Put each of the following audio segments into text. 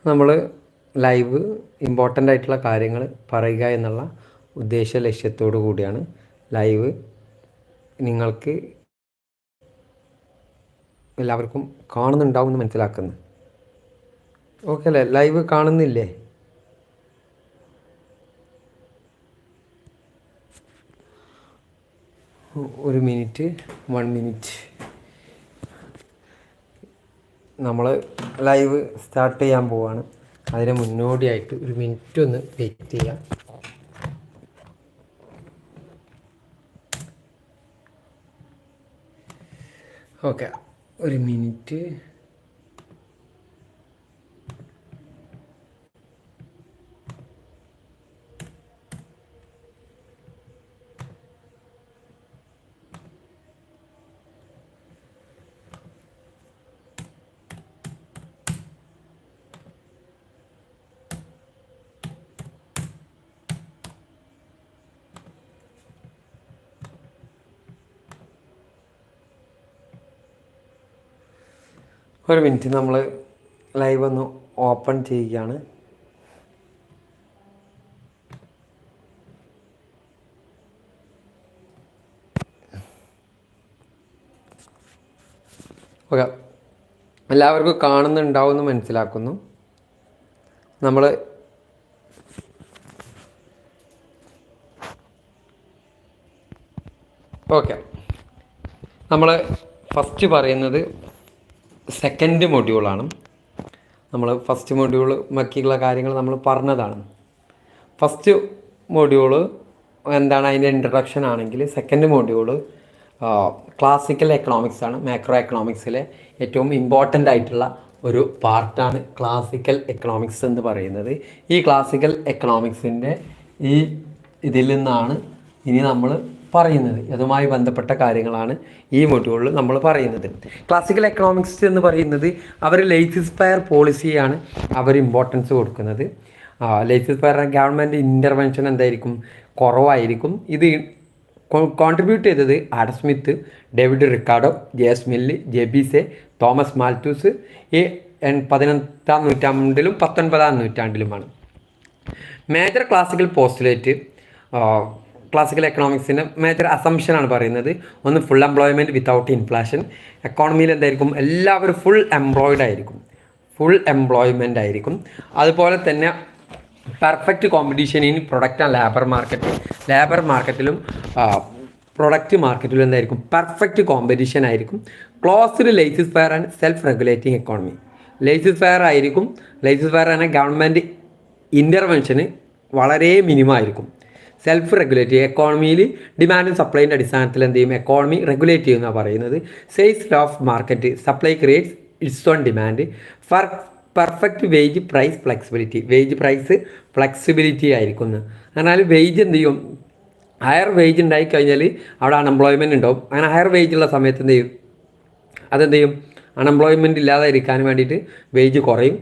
നമ്മൾ live important ആയിട്ടുള്ള കാര്യങ്ങൾ പറയുക എന്നുള്ള ഉദ്ദേശ ലക്ഷ്യത്തോടു കൂടിയാണ് ലൈവ് നിങ്ങൾക്ക് എല്ലാവർക്കും കാണുന്നുണ്ടാവും എന്ന് മനസ്സിലാക്കുന്നു. ഓക്കെ അല്ലേ? ലൈവ് കാണുന്നില്ലേ? ഒരു മിനിറ്റ്, 1 മിനിറ്റ്. നമ്മൾ ലൈവ് സ്റ്റാർട്ട് ചെയ്യാൻ പോവാണ്. അതിന് മുന്നോടിയായിട്ട് ഒരു മിനിറ്റ് ഒന്ന് വെയിറ്റ് ചെയ്യാം. ഓക്കെ, ഒരു മിനിറ്റ്. നമ്മൾ ലൈവ് ഒന്ന് ഓപ്പൺ ചെയ്യുകയാണ്. ഓക്കെ, എല്ലാവർക്കും കാണുന്നുണ്ടാവും എന്ന് മനസ്സിലാക്കുന്നു. നമ്മൾ ഫസ്റ്റ് പറയുന്നത് സെക്കൻഡ് മൊഡ്യൂളാണ്. നമ്മൾ ഫസ്റ്റ് മൊഡ്യൂൾ ബാക്കിയുള്ള കാര്യങ്ങൾ നമ്മൾ പറഞ്ഞതാണ്. ഫസ്റ്റ് മൊഡ്യൂള് എന്താണ്, അതിൻ്റെ ഇൻട്രഡക്ഷൻ ആണെങ്കിൽ സെക്കൻഡ് മൊഡ്യൂള് ക്ലാസിക്കൽ എക്കണോമിക്സ് ആണ്. മാക്രോ എക്കണോമിക്സിലെ ഏറ്റവും ഇമ്പോർട്ടൻ്റ് ആയിട്ടുള്ള ഒരു പാർട്ടാണ് ക്ലാസിക്കൽ എക്കണോമിക്സ് എന്ന് പറയുന്നത്. ഈ ക്ലാസിക്കൽ എക്കണോമിക്സിൻ്റെ ഇതിൽ നിന്നാണ് ഇനി നമ്മൾ പറയുന്നത്. അതുമായി ബന്ധപ്പെട്ട കാര്യങ്ങളാണ് ഈ മൊഡ്യൂളിൽ നമ്മൾ പറയുന്നത്. ക്ലാസിക്കൽ എക്കണോമിക്സ് എന്ന് പറയുന്നത് അവർ ലേസി ഫെയർ പോളിസിയാണ് അവർ ഇമ്പോർട്ടൻസ് കൊടുക്കുന്നത്. ലേസി ഫെയർ ഗവൺമെൻറ് ഇൻ്റർവെൻഷൻ എന്തായിരിക്കും, കുറവായിരിക്കും. ഇത് കോൺട്രിബ്യൂട്ട് ചെയ്തത് Adam Smith, David Ricardo, J S. Mill, J B Say, Thomas Malthus ഈ 18ാം നൂറ്റാണ്ടിലും 19ാം നൂറ്റാണ്ടിലുമാണ്. മേജർ ക്ലാസിക്കൽ പോസ്റ്റുലേറ്റ് ക്ലാസിക്കൽ എക്കണോമിക്സിൻ്റെ മേജർ അസംഷനാണ് പറയുന്നത്. ഒന്ന്, ഫുൾ എംപ്ലോയ്മെൻറ്റ് വിത്തൗട്ട് ഇൻഫ്ലേഷൻ. എക്കോണമിയിൽ എന്തായിരിക്കും, എല്ലാവരും ഫുൾ എംപ്ലോയിഡ് ആയിരിക്കും, ഫുൾ എംപ്ലോയ്മെൻ്റ് ആയിരിക്കും. അതുപോലെ തന്നെ perfect competition in product and labour മാർക്കറ്റിലും പ്രൊഡക്റ്റ് മാർക്കറ്റിലും എന്തായിരിക്കും, പെർഫെക്റ്റ് കോമ്പറ്റീഷൻ ആയിരിക്കും. Closed lazy fair and self regulating economy. Lazy fair ആയിരിക്കും. ലേസി ഫെയർ ആണ് ഗവൺമെൻറ് ഇൻ്റർവെൻഷന് വളരെ മിനിമം ആയിരിക്കും. സെൽഫ് റെഗുലേറ്റ് ചെയ്യും. എക്കോണമിയിൽ ഡിമാൻഡും സപ്ലൈൻ്റെ അടിസ്ഥാനത്തിൽ എന്ത് ചെയ്യും, എക്കോണമി റെഗുലേറ്റ് ചെയ്യുമെന്നാണ് പറയുന്നത്. സെയിൽസ് law of market, supply creates its own demand. Perfect wage price flexibility. Wage price flexibility ആയിരിക്കും. എന്നാൽ വേജ് എന്ത് ചെയ്യും, ഹയർ വേജ് ഉണ്ടായിക്കഴിഞ്ഞാൽ അവിടെ അൺഎംപ്ലോയ്മെൻറ്റ് ഉണ്ടാവും. അങ്ങനെ ഹയർ വേജ് ഉള്ള സമയത്ത് എന്ത് ചെയ്യും, അതെന്ത് ചെയ്യും, അൺഎംപ്ലോയ്മെൻറ്റ് ഇല്ലാതിരിക്കാൻ വേണ്ടിയിട്ട് വേജ് കുറയും.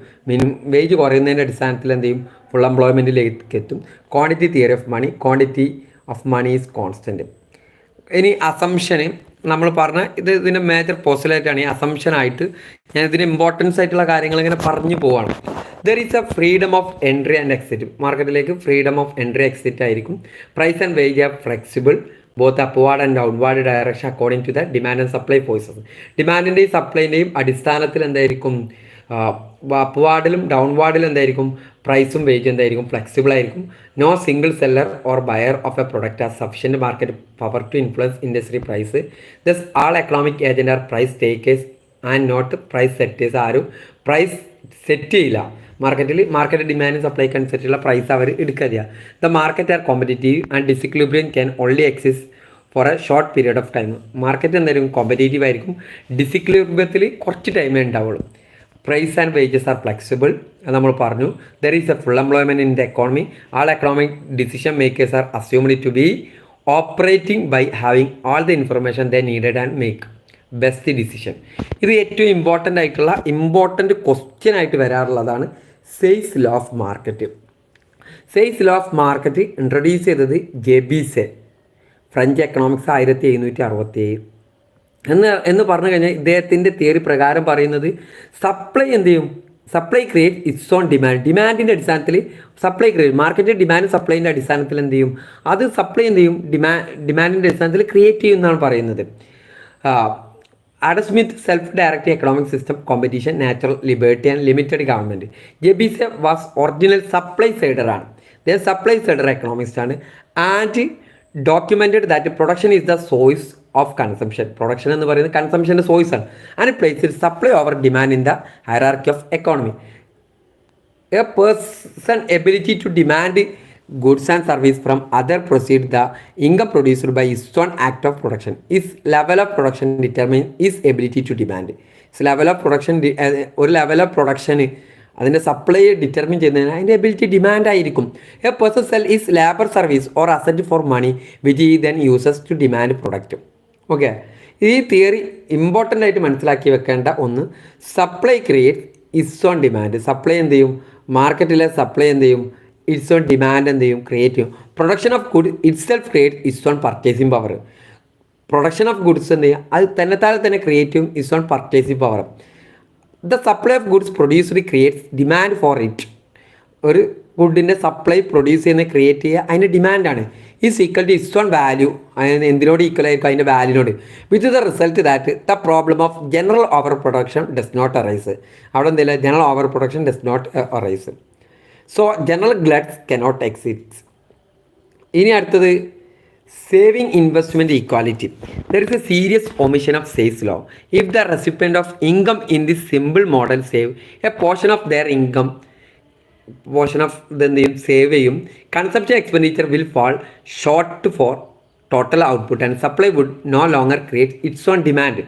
വേജ് കുറയുന്നതിൻ്റെ അടിസ്ഥാനത്തിൽ എന്ത് ചെയ്യും, ഫുൾ എംപ്ലോയ്മെൻറ്റിലേക്ക് എത്തും. Quantity theory of money, quantity of money is constant. ഇനി അസംഷന് നമ്മൾ പറഞ്ഞ ഇതിൻ്റെ മേജർ പോസ്റ്റുലേറ്റാണ്. ഈ അസംഷനായിട്ട് ഞാൻ ഇതിൻ്റെ ഇമ്പോർട്ടൻസ് ആയിട്ടുള്ള കാര്യങ്ങൾ ഇങ്ങനെ പറഞ്ഞു പോവാണ്. There is a freedom of entry and exit. മാർക്കറ്റിലേക്ക് ഫ്രീഡം ഓഫ് എൻട്രി എക്സിറ്റ് ആയിരിക്കും. Price and wage are flexible both upward and downward direction according to the demand and supply forces. ഡിമാൻഡിൻ്റെയും സപ്ലൈൻ്റെയും അടിസ്ഥാനത്തിൽ എന്തായിരിക്കും, അപ്വാർഡിലും ഡൗൺവാർഡിലും എന്തായിരിക്കും, പ്രൈസും വേജും എന്തായിരിക്കും, ഫ്ലെക്സിബിൾ ആയിരിക്കും. No single seller or buyer of a product are sufficient market power to influence industry price. Thus all economic agent are price takers and not price setters. ആരും price set ചെയ്യില്ല. മാർക്കറ്റ് ഡിമാൻഡ് സപ്ലൈക്ക് അനുസരിച്ചുള്ള price അവർ എടുക്കുക. The market are competitive and disequilibrium can only exist for a short period of time. Market എന്തായാലും competitive ആയിരിക്കും, ഡിസിക്ലിബ്രിയത്തിൽ കുറച്ച് ടൈമേ ഉണ്ടാവുള്ളൂ. Price and wages are flexible, അത് നമ്മൾ പറഞ്ഞു. There is a full employment in the economy. All economic decision makers are assumed to be operating by having all the information they needed and make best decision. ഇത് ഏറ്റവും important question ആയിട്ട് വരാറുള്ളതാണ് സെയിൽസ് law of market. സെയിൽസ് law of market introduce ചെയ്തത് J B Say, French economics 1767 എന്ന് പറഞ്ഞു കഴിഞ്ഞാൽ ഇദ്ദേഹത്തിൻ്റെ തിയറി പ്രകാരം പറയുന്നത് സപ്ലൈ എന്ത് ചെയ്യും, supply create its own demand. ഡിമാൻഡിൻ്റെ അടിസ്ഥാനത്തിൽ സപ്ലൈ ക്രിയേറ്റ്, മാർക്കറ്റിൽ ഡിമാൻഡ് സപ്ലൈൻ്റെ അടിസ്ഥാനത്തിൽ എന്ത് ചെയ്യും, അത് സപ്ലൈ എന്ത് ചെയ്യും, ഡിമാൻഡിൻ്റെ അടിസ്ഥാനത്തിൽ ക്രിയേറ്റ് ചെയ്യും എന്നാണ് പറയുന്നത്. Adam Smith self-directed economic system, competition, natural liberty and limited government. JBC was original supply sider ആണ്. They supply sider economist ആണ് and documented that production is the source of consumption. Production എന്ന് പറയുന്നത് കൺസംഷൻ്റെ source ആണ് and placed supply over demand in the hierarchy of economy. A person ability to demand goods and service from other proceed the income produced by his own act of production. His level of production determine his ability to demand. His level of production ഒരു level of പ്രൊഡക്ഷന് അതിൻ്റെ supply determine ചെയ്യുന്നതിന് അതിൻ്റെ ability demand ആയിരിക്കും. A person sell is labour service or asset for money which he then uses to demand product. Okay, ഈ theory important ആയിട്ട് മനസ്സിലാക്കി വെക്കേണ്ട ഒന്ന്, supply create its own demand. Supply എന്ത് ചെയ്യും, മാർക്കറ്റിലെ സപ്ലൈ എന്ത് ചെയ്യും, ഇറ്റ്സ് ഓൺ ഡിമാൻഡ് എന്ത് ചെയ്യും, ക്രിയേറ്റ് ചെയ്യും. Production of good itself create its own purchasing power. Production of goods എന്ത് ചെയ്യും, അത് തന്നെ ക്രിയേറ്റ് ചെയ്യും its own purchasing power. The supply of goods produced creates demand for it. ഒരു ഗുഡിൻ്റെ സപ്ലൈ പ്രൊഡ്യൂസ് ചെയ്യുന്ന ക്രിയേറ്റ് ചെയ്യുക അതിൻ്റെ ഡിമാൻഡാണ്. Is equal to its own value. അതിന് എന്തിനോട് ഈക്വൽ ആയിരിക്കും, അതിൻ്റെ വാല്യൂനോട്. With the result that the problem of general over production does not arise. അവിടെ എന്തില്ല, general over production does not arise. So general gluts cannot exist. ഇനി അടുത്തത് saving investment equality. There is a serious omission of സെയിൽസ് law. If the recipient of income in the simple model save a portion of their income, portion of ഇതെന്ത് ചെയ്യും, save ചെയ്യും. Consumption expenditure will fall short for total output and supply would no longer create its own demand.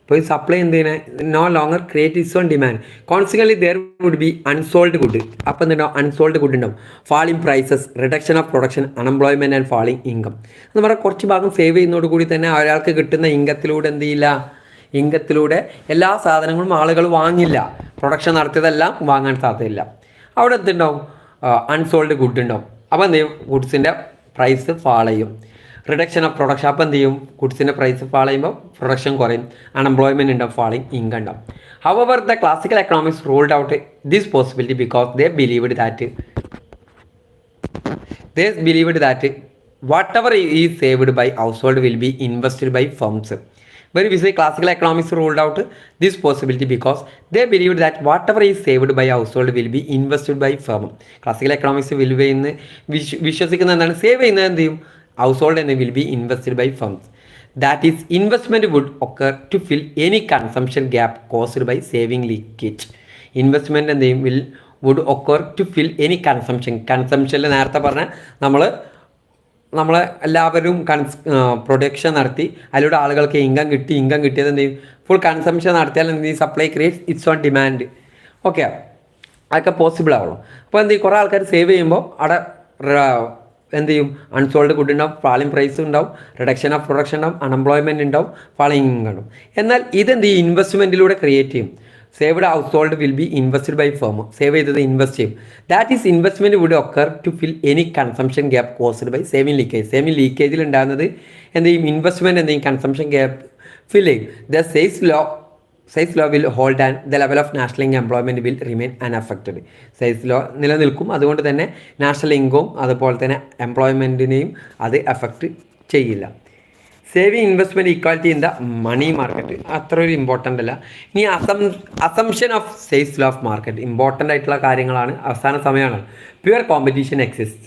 ഇപ്പോൾ ഈ supply എന്ത് ചെയ്യുന്നത്, no longer create its own demand. Consequently there would be unsold good. അപ്പോൾ എന്തുണ്ടാവും, unsold good ഉണ്ടാവും. Falling prices, reduction of production, unemployment and falling income. എന്ന് പറഞ്ഞാൽ കുറച്ച് ഭാഗം സേവ് ചെയ്യുന്നതോട് കൂടി തന്നെ ഒരാൾക്ക് കിട്ടുന്ന ഇൻകത്തിലൂടെ എന്ത് ചെയ്യില്ല, ഇൻകത്തിലൂടെ എല്ലാ സാധനങ്ങളും ആളുകൾ വാങ്ങില്ല, പ്രൊഡക്ഷൻ നടത്തിയതെല്ലാം വാങ്ങാൻ സാധ്യതയില്ല. അവിടെ എന്തുണ്ടാവും, അൺസോൾഡ് ഗുഡ് ഉണ്ടാവും. അപ്പോൾ എന്ത് ചെയ്യും, ഗുഡ്സിൻ്റെ പ്രൈസ് ഫാൾ ചെയ്യും. റിഡക്ഷൻ ഓഫ് പ്രൊഡക്ഷൻ, അപ്പോൾ എന്ത് ചെയ്യും, ഗുഡ്സിൻ്റെ പ്രൈസ് ഫാൾ ചെയ്യുമ്പോൾ പ്രൊഡക്ഷൻ കുറയും, അൺഎംപ്ലോയ്മെൻറ്റ് ഉണ്ടാവും, ഫാളിങ് ഇൻകം ഉണ്ടാവും. However the classical economics ruled out this possibility because they believed that whatever is saved by household will be invested by firms. When we say classical economics ruled out this possibility because they believed that whatever is saved by household will be invested by firm. Classical economics will be in വിശ്വസിക്കുന്ന എന്താണ്, save ചെയ്യുന്നത് എന്ത് ചെയ്യും, household and will be invested by firms. That is, investment would occur to fill any consumption gap caused by saving leakage. Investment and they would occur to fill any consumption. Consumption നേരത്തെ പറഞ്ഞാൽ നമ്മൾ എല്ലാവരും production നടത്തി അതിലൂടെ ആളുകൾക്ക് income കിട്ടിയത് എന്ത് ചെയ്യും, ഫുൾ കൺസംഷൻ നടത്തിയാൽ എന്ത് ചെയ്യും, supply create its own demand. Okay, അതൊക്കെ പോസിബിൾ ആവുള്ളൂ. അപ്പോൾ എന്ത് ചെയ്യും, കുറേ ആൾക്കാർ സേവ് ചെയ്യുമ്പോൾ അവിടെ എന്ത് ചെയ്യും, അൺസോൾഡ് ഗുഡ് ഉണ്ടാവും, ഫാളിങ് പ്രൈസ് ഉണ്ടാവും, റിഡക്ഷൻ ഓഫ് പ്രൊഡക്ഷൻ ഉണ്ടാവും, അൺഎംപ്ലോയ്മെൻറ്റ് ഉണ്ടാവും, ഫാളിങ് ഇൻകം ഉണ്ടാവും. എന്നാൽ ഇതെന്ത് ചെയ്യും, ഇൻവെസ്റ്റ്മെൻറ്റിലൂടെ ക്രിയേറ്റ് ചെയ്യും. Saved household will be invested by firm. Save ചെയ്തത് ഇൻവെസ്റ്റ് ചെയ്യും. That is investment would occur to fill any consumption gap caused by saving leakage. Saving ലീക്കേജിൽ ഉണ്ടാകുന്നത് എന്ത് ചെയ്യും, ഇൻവെസ്റ്റ്മെൻറ്റ് എന്ത് ചെയ്യും, കൺസംഷൻ ഗ്യാപ്പ് ഫിൽ ചെയ്യും. The sales law will hold and the level of national employment will remain unaffected. Sales law നിലനിൽക്കും, അതുകൊണ്ട് തന്നെ നാഷണൽ ഇൻകവും അതുപോലെ തന്നെ എംപ്ലോയ്മെൻറ്റിനെയും അത് അഫക്റ്റ് ചെയ്യില്ല. Saving investment equality in the money market അത്ര ഒരു ഇമ്പോർട്ടൻ്റ് അല്ല. ഇനി അസംഷൻ ഓഫ് സെയിൽസ് ലോ ഓഫ് മാർക്കറ്റ് ഇമ്പോർട്ടൻ്റ് ആയിട്ടുള്ള കാര്യങ്ങളാണ്. അവസാന സമയമാണ്. Pure competition exist.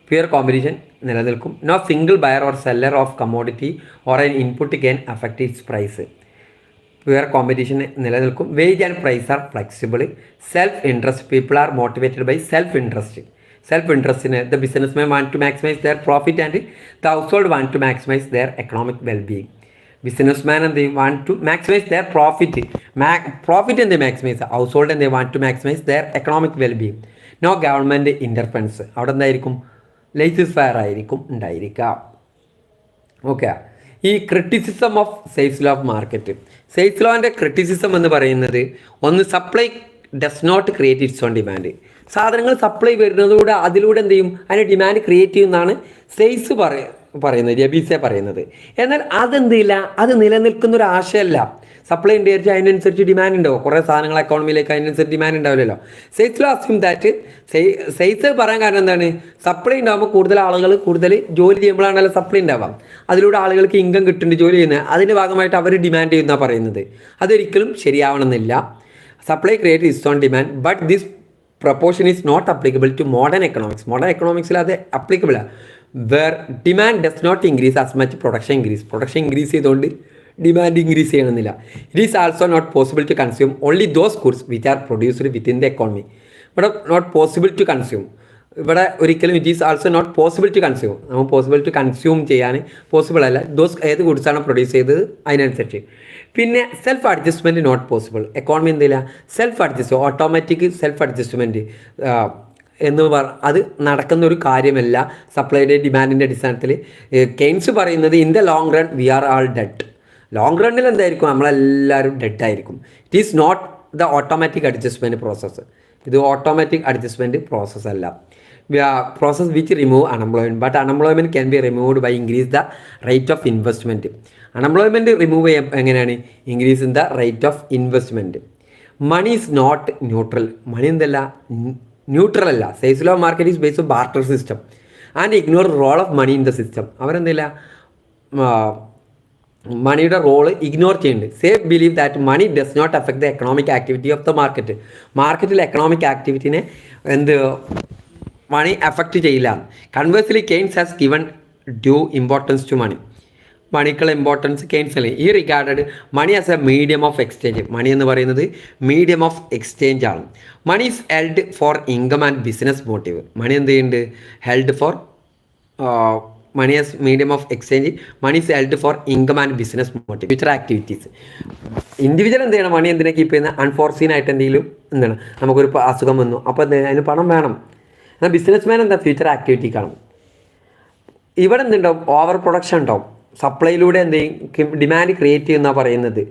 Pure competition നിലനിൽക്കും. No single buyer or seller of commodity or an input can affect its price. Pure competition നിലനിൽക്കും. Wage and price are flexible. Self interest, people are motivated by self interest. Self-interest, the businessmen want to maximize their profit and the household want to maximize their economic well-being. Businessmen and they want to maximize their profit. Profit and they maximize. Household and they want to maximize their economic well-being. No government interference. അവിടെ എന്തായിരിക്കും, laces fair ആയിരിക്കും ഉണ്ടായിരിക്കുക. Okay, ഈ criticism of സെയിൽസ് law of market. സെയിൽസ് ലോൻ്റെ criticism എന്ന് പറയുന്നത് ഒന്ന്, supply does not create its own demand. സാധനങ്ങൾ സപ്ലൈ വരുന്നതോടെ അതിലൂടെ എന്ത് ചെയ്യും, അതിന് ഡിമാൻഡ് ക്രിയേറ്റ് ചെയ്യുന്നതാണ് സെയിൽസ് പറയുന്നത്, രബീസെ പറയുന്നത്. എന്നാൽ അതെന്തില്ല, അത് നിലനിൽക്കുന്നൊരു ആശയമല്ല. സപ്ലൈ ഉണ്ട് വിചാരിച്ചാൽ അതിനനുസരിച്ച് ഡിമാൻഡ് ഉണ്ടാവും. കുറേ സാധനങ്ങൾ എക്കോണമിയിലേക്ക് അതിനനുസരിച്ച് ഡിമാൻഡ് ഉണ്ടാവില്ലല്ലോ. Sales law assume that sales പറയാൻ കാരണം എന്താണ്, സപ്ലൈ ഉണ്ടാകുമ്പോൾ കൂടുതൽ ആളുകൾ കൂടുതൽ ജോലി ചെയ്യുമ്പോഴാണല്ലോ സപ്ലൈ ഉണ്ടാവാം. അതിലൂടെ ആളുകൾക്ക് ഇൻകം കിട്ടുന്നുണ്ട് ജോലി ചെയ്യുന്നത്, അതിൻ്റെ ഭാഗമായിട്ട് അവർ ഡിമാൻഡ് ചെയ്യുന്നതാണ് പറയുന്നത്. അതൊരിക്കലും ശരിയാവണമെന്നില്ല. Supply create its own demand, but this proposition is not applicable to modern economics. Modern എക്കണോമിക്സിൽ അത് അപ്ലിക്കബിളാണ്. Where demand does not increase as much production increase. Production increase ചെയ്തുകൊണ്ട് ഡിമാൻഡ് ഇൻക്രീസ് ചെയ്യണമെന്നില്ല. It is also not possible to consume only those goods which are produced within the economy. ഇവിടെ not possible to consume, ഇവിടെ ഒരിക്കലും it is also not possible to consume, നമുക്ക് possible to consume ചെയ്യാൻ possible അല്ല. Those ഏത് ഗുഡ്സാണ് produce ചെയ്തത് അതിനനുസരിച്ച്. പിന്നെ self adjustment not possible. Economy എന്തില്ല, self adjust, automatic self adjustment എന്ന് അത് നടക്കുന്ന ഒരു കാര്യമല്ല സപ്ലൈയുടെ ഡിമാൻഡിൻ്റെ അടിസ്ഥാനത്തിൽ. കെയ്ൻസ് പറയുന്നത് in the long run we are all dead. Long റണ്ണിൽ എന്തായിരിക്കും, നമ്മളെല്ലാവരും ഡെഡ് ആയിരിക്കും. It is not the automatic adjustment process. ഇത് ഓട്ടോമാറ്റിക് അഡ്ജസ്റ്റ്മെൻറ്റ് പ്രോസസ്സ് അല്ല. Process which remove unemployment, but unemployment can be removed by increase the rate of investment. Unemployment remove ചെയ്യാൻ എങ്ങനെയാണ്, increase in the rate of investment. Money is not neutral. Money എന്തല്ല, neutral അല്ല. സെയിൽസ് law market is based on barter system and ignore role of money in the system. അവരെന്തില്ല, മണിയുടെ role ignore ചെയ്യുന്നുണ്ട്. Say believe that money does not affect the economic activity of the market. മാർക്കറ്റിൽ economic ആക്ടിവിറ്റിനെ money affect ചെയ്യില്ല. Conversely Keynes has given due importance to money. മണിക്കുള്ള importance കെയ്ൻസിൽ he regarded money as a medium of exchange. Money എന്ന് പറയുന്നത് medium of exchange ആണ്. Money is held for income and business motive. Money എന്ത് ചെയ്യുന്നുണ്ട്, held for money as medium of exchange. Money is held for income and business motive, future activities. Individual എന്ത് ചെയ്യണം, മണി എന്തിനാ keep ചെയ്യുന്നത്, unforeseen ആയിട്ട് എന്തെങ്കിലും എന്താണ് നമുക്കൊരു അസുഖം വന്നു, അപ്പോൾ എന്ത് അതിന് പണം വേണം. എന്നാൽ ബിസിനസ് മാൻ എന്താ, ഫ്യൂച്ചർ ആക്ടിവിറ്റി കാണും. ഇവിടെ എന്തുണ്ടാവും, ഓവർ പ്രൊഡക്ഷൻ ഉണ്ടാവും. സപ്ലൈയിലൂടെ എന്തെങ്കിലും ഡിമാൻഡ് ക്രിയേറ്റ് ചെയ്യുന്ന പറയുന്നത്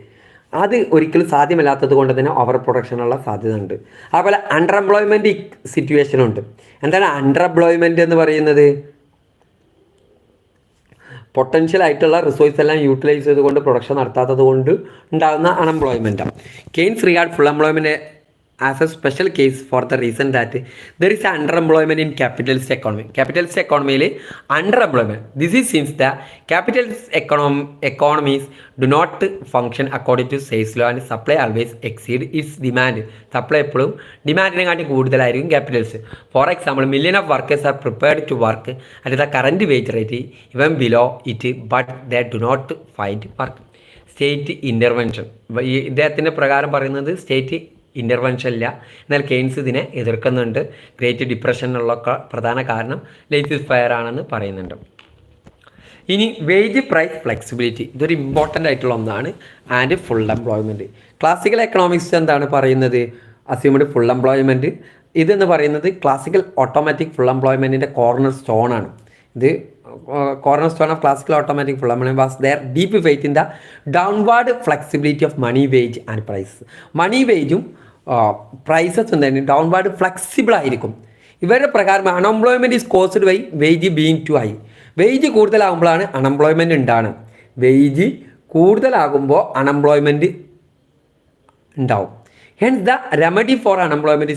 അത് ഒരിക്കലും സാധ്യമല്ലാത്തത് കൊണ്ട് തന്നെ ഓവർ പ്രൊഡക്ഷനുള്ള സാധ്യത ഉണ്ട്. അതുപോലെ അണ്ടർ എംപ്ലോയ്മെൻറ്റ് സിറ്റുവേഷനുണ്ട്. എന്താണ് അണ്ടർ എംപ്ലോയ്മെൻറ്റ് എന്ന് പറയുന്നത്, പൊട്ടൻഷ്യൽ ആയിട്ടുള്ള റിസോഴ്സ് എല്ലാം യൂട്ടിലൈസ് ചെയ്തുകൊണ്ട് പ്രൊഡക്ഷൻ നടത്താത്തത് കൊണ്ട് ഉണ്ടാകുന്ന അൺഎംപ്ലോയ്മെൻറ്റാണ്. Keynes regard full employment as a special case for the reason that there is underemployment in capitalist economy. Capitalist എക്കോണമിയിൽ underemployment, this is since the capitalist economies do not function according to സെയിൽസ് law and supply always exceed its demand. Supply എപ്പോഴും ഡിമാൻഡിനെ കാട്ടി കൂടുതലായിരിക്കും capitals. For example, million of workers are prepared to work at the current wage rate even below it, but they do not find work. State intervention, ഈ ഇദ്ദേഹത്തിൻ്റെ പ്രകാരം പറയുന്നത് state intervention ഇല്ല. എന്നാൽ കെയ്ൻസ് ഇതിനെ എതിർക്കുന്നുണ്ട്. ഗ്രേറ്റ് ഡിപ്രഷനുള്ള പ്രധാന കാരണം ലേസർ ഫെയർ ആണെന്ന് പറയുന്നുണ്ട്. ഇനി വേജ് പ്രൈസ് ഫ്ലെക്സിബിലിറ്റി, ഇതൊരു ഇമ്പോർട്ടൻ്റ് ആയിട്ടുള്ള ഒന്നാണ്. And full employment. Classical economics എന്താണ് പറയുന്നത്, അസ്യൂംഡ് ഫുൾ എംപ്ലോയ്മെൻറ്റ്. ഇതെന്ന് പറയുന്നത് ക്ലാസിക്കൽ ഓട്ടോമാറ്റിക് ഫുൾ എംപ്ലോയ്മെൻറ്റിൻ്റെ കോർണർ സ്റ്റോൺ ആണ്. ഇത് cornerstone of classical automatic full employment was their deep faith in the downward flexibility of money wage and price. Money വേജും prices എന്താണ് downward flexible ആയിരിക്കും. ഇവരുടെ പ്രകാരം unemployment is caused by wage being too high. Wage കൂടുതലാകുമ്പോഴാണ് unemployment ഉണ്ടാണ്. Wage കൂടുതലാകുമ്പോൾ unemployment ഉണ്ടാവും. Hence the remedy for unemployment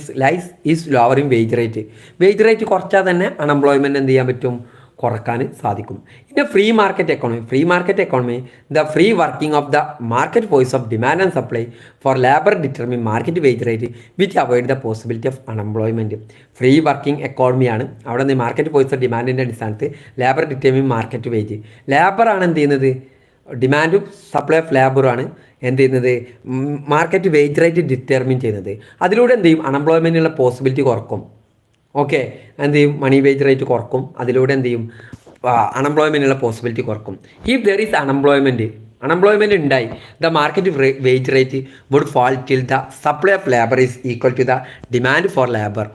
is lowering wage rate. Wage rate കുറച്ചാൽ തന്നെ അൺഎംപ്ലോയ്മെൻറ്റ് എന്ത് ചെയ്യാൻ പറ്റും, കുറക്കാൻ സാധിക്കും. പിന്നെ free market economy the free working of the market force of demand and supply for labour determine market wage rate which avoid the possibility of unemployment. Free working എക്കോണമിയാണ്. അവിടെ നിന്ന് മാർക്കറ്റ് ഫോഴ്സ് ഓഫ് ഡിമാൻഡിൻ്റെ അടിസ്ഥാനത്തിൽ labour determine market wage. ലേബറാണ് എന്ത് ചെയ്യുന്നത്, ഡിമാൻഡും supply of ലേബറുമാണ് എന്ത് ചെയ്യുന്നത്, മാർക്കറ്റ് വേജ് റേറ്റ് ഡിറ്റർമിൻ ചെയ്യുന്നത്. അതിലൂടെ എന്ത് ചെയ്യും, അൺഎംപ്ലോയ്മെൻറ്റിനുള്ള പോസിബിലിറ്റി കുറക്കും. ഓക്കെ, എന്ത് ചെയ്യും, മണി വേജ് റേറ്റ് കുറക്കും. അതിലൂടെ എന്ത് ചെയ്യും, അൺഎംപ്ലോയ്മെൻറ്റിനുള്ള പോസിബിലിറ്റി കുറക്കും. ഇഫ് ദർ ഈസ് അൺഎംപ്ലോയ്മെൻറ്റ് ഉണ്ടായി, the market wage rate would fall till the supply of labour is equal to the demand for labour.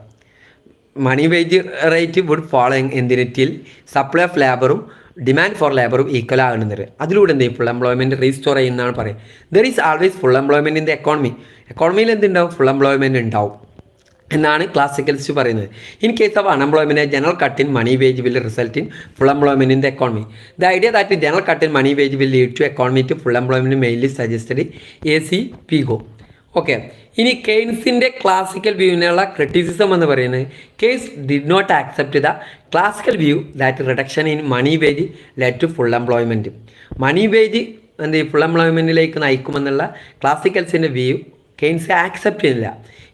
Money wage rate would fall എന്തിന്, till supply of ലേബറും demand for ലേബറും equal ആകുന്നത്. അതിലൂടെ എന്ത് ചെയ്യും, full employment restore ചെയ്യുന്നതാണ് പറയുന്നത്. There is always full employment in the എക്കോണമിയിൽ എന്തുണ്ടാവും, ഫുൾ എംപ്ലോയ്മെൻറ്റ് ഉണ്ടാവും. എന്നാണ് ക്ലാസിക്കലിസ്റ്റ് പറയുന്നത്. In case of unemployment general cut in money wage will result in full employment in the economy. The idea that general cut in money wage will lead to economy to full employment mainly suggested AC Pigo. Okay, ഇനി കെയ്ൻസിൻ്റെ classical വ്യൂവിനുള്ള criticism എന്ന് പറയുന്നത് Keynes did not accept the classical view that reduction in money wage led to full employment. Money wage full എംപ്ലോയ്മെൻറ്റിലേക്ക് നയിക്കുമെന്നുള്ള ക്ലാസിക്കൽസിൻ്റെ view Keynes accept ചെയ്യുന്നില്ല.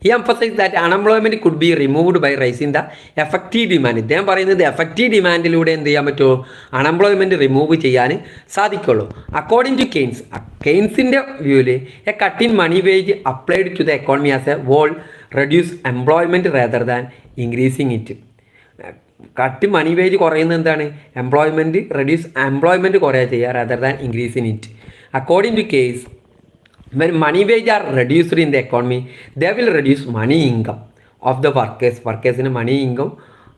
He emphasise that unemployment could be removed by raising the effective demand. ഇദ്ദേഹം പറയുന്നത് effective ഡിമാൻഡിലൂടെ എന്ത് ചെയ്യാൻ പറ്റുമോ, unemployment remove ചെയ്യാൻ സാധിക്കുള്ളൂ. അക്കോർഡിംഗ് ടു കെയ്ൻസ്, കെയ്ൻസിൻ്റെ വ്യൂവിൽ a cut in money wage applied to the economy as a whole reduce employment rather than increasing it. Cut money wage കുറയുന്നത് എന്താണ്, എംപ്ലോയ്മെൻറ്റ് റെഡ്യൂസ് എംപ്ലോയ്മെൻറ്റ് കുറയുക ചെയ്യുക rather than increasing it. According to Keynes, when money wage are reduced in the economy, they will reduce money income of the workers. Workers' money income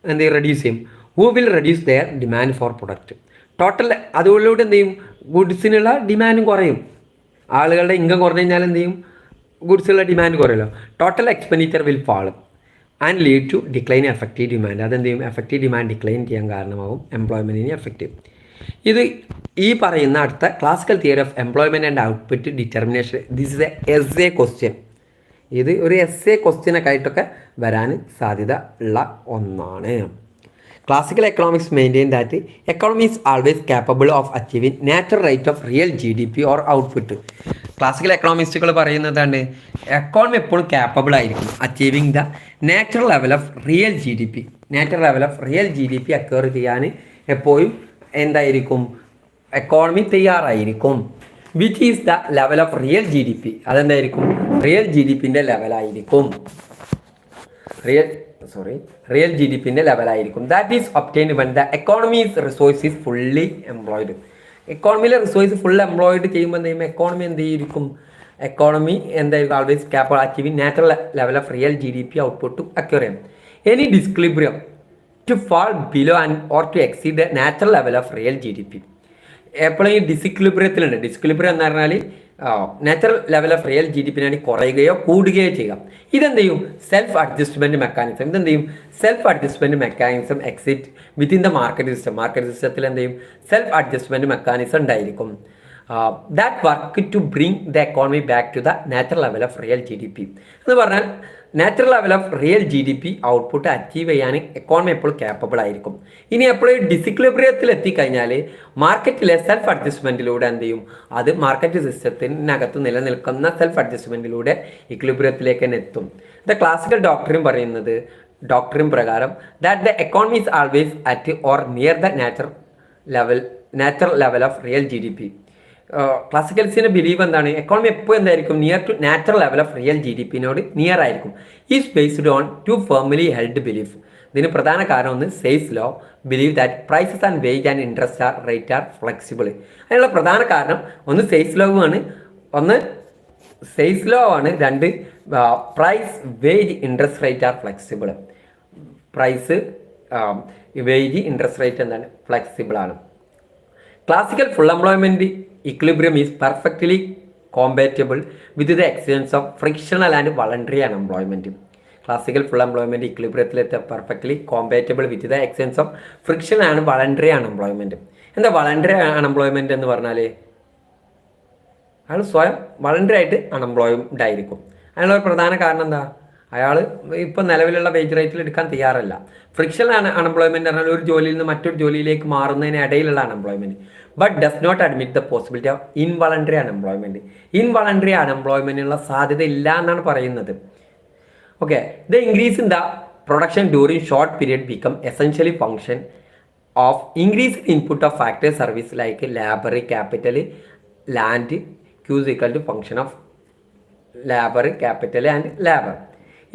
and they reduce him, who will reduce their demand for product. Total അതുകൊണ്ടിലൂടെ എന്ത് ചെയ്യും, ഗുഡ്സിനുള്ള ഡിമാൻഡും കുറയും. ആളുകളുടെ income കുറഞ്ഞു കഴിഞ്ഞാൽ എന്ത് ചെയ്യും, ഗുഡ്സിനുള്ള ഡിമാൻഡ് കുറയല്ലോ. Total expenditure will fall and lead to decline effective demand. അതെന്ത് ചെയ്യും, എഫക്റ്റീവ് ഡിമാൻഡ് ഡിക്ലൈൻ ചെയ്യാൻ കാരണമാകും, എംപ്ലോയ്മെൻറ്റിന് എഫക്റ്റീവ്. ഇത് ഈ പറയുന്ന അടുത്ത classical theory of employment and output determination. This is a essay question. ഇത് ഒരു essay ക്വസ്റ്റ്യനൊക്കെ ആയിട്ടൊക്കെ വരാൻ സാധ്യത ഉള്ള ഒന്നാണ്. Classical economics maintain that economy is always capable of achieving natural rate of real GDP or output. Classical എക്കണോമിസ്റ്റുകൾ പറയുന്നതാണ് എക്കോണമി എപ്പോഴും ക്യാപ്പബിൾ ആയിരിക്കും achieving the natural level of real GDP. Natural level of real GDP acquire ചെയ്യാൻ എപ്പോഴും എന്തായിരിക്കും, എക്കോണമി തയ്യാറായിരിക്കും. Which is the level of real GDP. അതെന്തായിരിക്കും, റിയൽ GDPൻ്റെ ലെവലായിരിക്കും. റിയൽ GDPൻ്റെ ലെവലായിരിക്കും. That is obtained when the economy's resource is fully employed. എക്കോണമിയിലെ റിസോഴ്സ് ഫുൾ എംപ്ലോയിഡ് ചെയ്യുമ്പോൾ എന്ത് ചെയ്യും, എക്കോണമി എന്ത് ചെയ്തിരിക്കും, എക്കോണമി എന്തായിരിക്കും, always capable achieving natural level of real GDP ഔട്ട്പുട്ടും അക്വയർ ചെയ്യും. Any disequilibrium to fall below and or to exceed the natural level of real GDP. എപ്പോഴും ഈ ഡിസിക്ലിബ്രിയത്തിലുണ്ട്. ഡിസ്ക്ലിബ്രിയം എന്ന് പറഞ്ഞാൽ natural level of real GDP കുറയുകയോ കൂടുകയോ ചെയ്യുക. ഇതെന്ത് ചെയ്യും, സെൽഫ് അഡ്ജസ്റ്റ്മെൻറ്റ് മെക്കാനിസം. ഇതെന്ത് ചെയ്യും, self adjustment mechanism exist within the market system. Market സിസ്റ്റത്തിൽ എന്ത് ചെയ്യും, സെൽഫ് അഡ്ജസ്റ്റ്മെൻറ്റ് മെക്കാനിസം ഉണ്ടായിരിക്കും. That work to bring the economy back to the natural level of real GDP എന്ന് പറഞ്ഞാൽ natural level of real GDP output achieve ചെയ്യാൻ economy എപ്പോഴും capable ആയിരിക്കും. ഇനി എപ്പോഴും ഡിസിക്ലിബ്രിയത്തിൽ എത്തിക്കഴിഞ്ഞാൽ മാർക്കറ്റിലെ സെൽഫ് അഡ്ജസ്റ്റ്മെൻറ്റിലൂടെ എന്ത് ചെയ്യും, അത് മാർക്കറ്റ് സിസ്റ്റത്തിനകത്ത് നിലനിൽക്കുന്ന സെൽഫ് അഡ്ജസ്റ്റ്മെൻറ്റിലൂടെ ഇക്ലിബ്രിയത്തിലേക്ക് തന്നെ എത്തും. ദ ക്ലാസിക്കൽ ഡോക്ടറിൻ പറയുന്നത്, ഡോക്ടറിൻ പ്രകാരം that the economy is always at or near the natural level of real GDP. ക്ലാസിക്കൽസിൻ്റെ ബിലീവ് എന്താണ്, എക്കോണമി എപ്പോഴും എന്തായിരിക്കും, near to natural level of real GDPനോട് നിയർ ആയിരിക്കും. Is based on to firmly held belief. ഇതിന് പ്രധാന കാരണം ഒന്ന് Say's law believe that prices and wage and interest rate are flexible. അതിനുള്ള പ്രധാന കാരണം ഒന്ന് സെയ്സ് ലോ ആണ്, രണ്ട് price wage interest rate are flexible. Price wage interest rate എന്താണ്, ഫ്ലെക്സിബിൾ ആണ്. Classical full employment equilibrium is perfectly compatible with the existence of frictional and voluntary unemployment. Classical full employment equilibrium is perfectly compatible with the existence of friction and voluntary unemployment. And the voluntary unemployment എന്ന് പറഞ്ഞാൽ അയാൾ സ്വയം voluntary ആയിട്ട് unemployed ആയിരിക്കും. അതിനുള്ള ഒരു പ്രധാന കാരണം എന്താ, അയാൾ ഇപ്പോൾ നിലവിലുള്ള വേജ് റേറ്റിൽ എടുക്കാൻ തയ്യാറല്ല. ഫ്രിക്ഷൻ അൺഎംപ്ലോയ്മെൻറ്റ് പറഞ്ഞാൽ ഒരു ജോലിയിൽ നിന്ന് മറ്റൊരു ജോലിയിലേക്ക് മാറുന്നതിന് ഇടയിലുള്ള unemployment. But does not admit the possibility of involuntary unemployment. Involuntary അൺഎംപ്ലോയ്മെൻറ്റിനുള്ള സാധ്യത ഇല്ല എന്നാണ് പറയുന്നത്. Okay, the increase in the production during short period become essentially function of increase input of factory service like labour, capital, land, Q is equal to function of labor, capital and labor.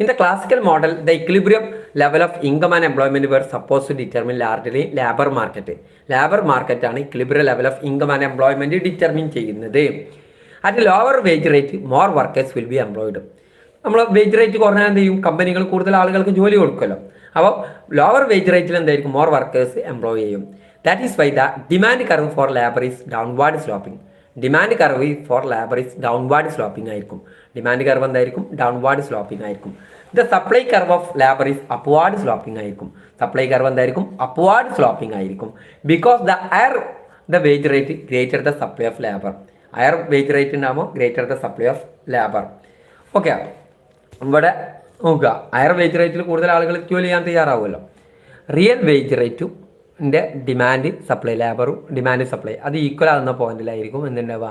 In the classical model, the equilibrium level of income and employment were supposed to determine largely labor market. Labor market ആണ് equilibrium level of income and employment determine ചെയ്യുന്നത്. At a lower wage rate, more workers will be employed. നമ്മൾ wage rate കുറഞ്ഞാൽ എന്ത് ചെയ്യും, കമ്പനികൾ കൂടുതൽ ആളുകൾക്ക് ജോലി കൊടുക്കുമല്ലോ. അപ്പോൾ ലോവർ വേജ് റേറ്റിൽ എന്തായിരിക്കും, മോർ വർക്കേഴ്സ് എംപ്ലോയ് ചെയ്യും. That is why the demand curve for labour is downward sloping. Demand curve for labour is downward sloping ആയിരിക്കും. ഡിമാൻഡ് കർവ് എന്തായിരിക്കും? ഡൗൺവാർഡ് സ്ലോപ്പിംഗ് ആയിരിക്കും. The supply curve of labour is upward sloping ആയിരിക്കും. Supply curve എന്തായിരിക്കും? Upward sloping ആയിരിക്കും. Because the higher the wage rate greater the supply of labour. Higher wage rate ഉണ്ടാകുമ്പോൾ greater the supply of labour. Okay, ഇവിടെ നോക്കുക, higher wage റേറ്റിൽ കൂടുതൽ ആളുകൾ ജോലി ചെയ്യാൻ തയ്യാറാവുമല്ലോ. റിയൽ വേജ് റേറ്റിൻ്റെ ഡിമാൻഡ് സപ്ലൈ, ലേബറും ഡിമാൻഡ് സപ്ലൈ അത് ഈക്വൽ ആകുന്ന പോയിന്റിലായിരിക്കും എന്തുണ്ടാവുക?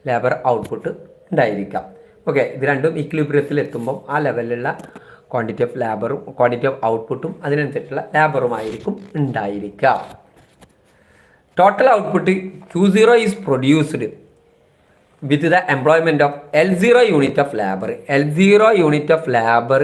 ലേബർ ഔട്ട്പുട്ട് ഉണ്ടായിരിക്കാം. ഓക്കെ, ഇത് രണ്ടും ഇക്വിലിബ്രിയത്തിൽ എത്തുമ്പോൾ ആ ലെവലിലുള്ള ക്വാണ്ടിറ്റി ഓഫ് ലേബറും ക്വാണ്ടിറ്റി ഓഫ് ഔട്ട്പുട്ടും അതിനനുസരിച്ചുള്ള ലേബറുമായിരിക്കും ഉണ്ടായിരിക്കുക. Total output Q0 is produced with the employment of L0 unit of labour. L0 unit of labour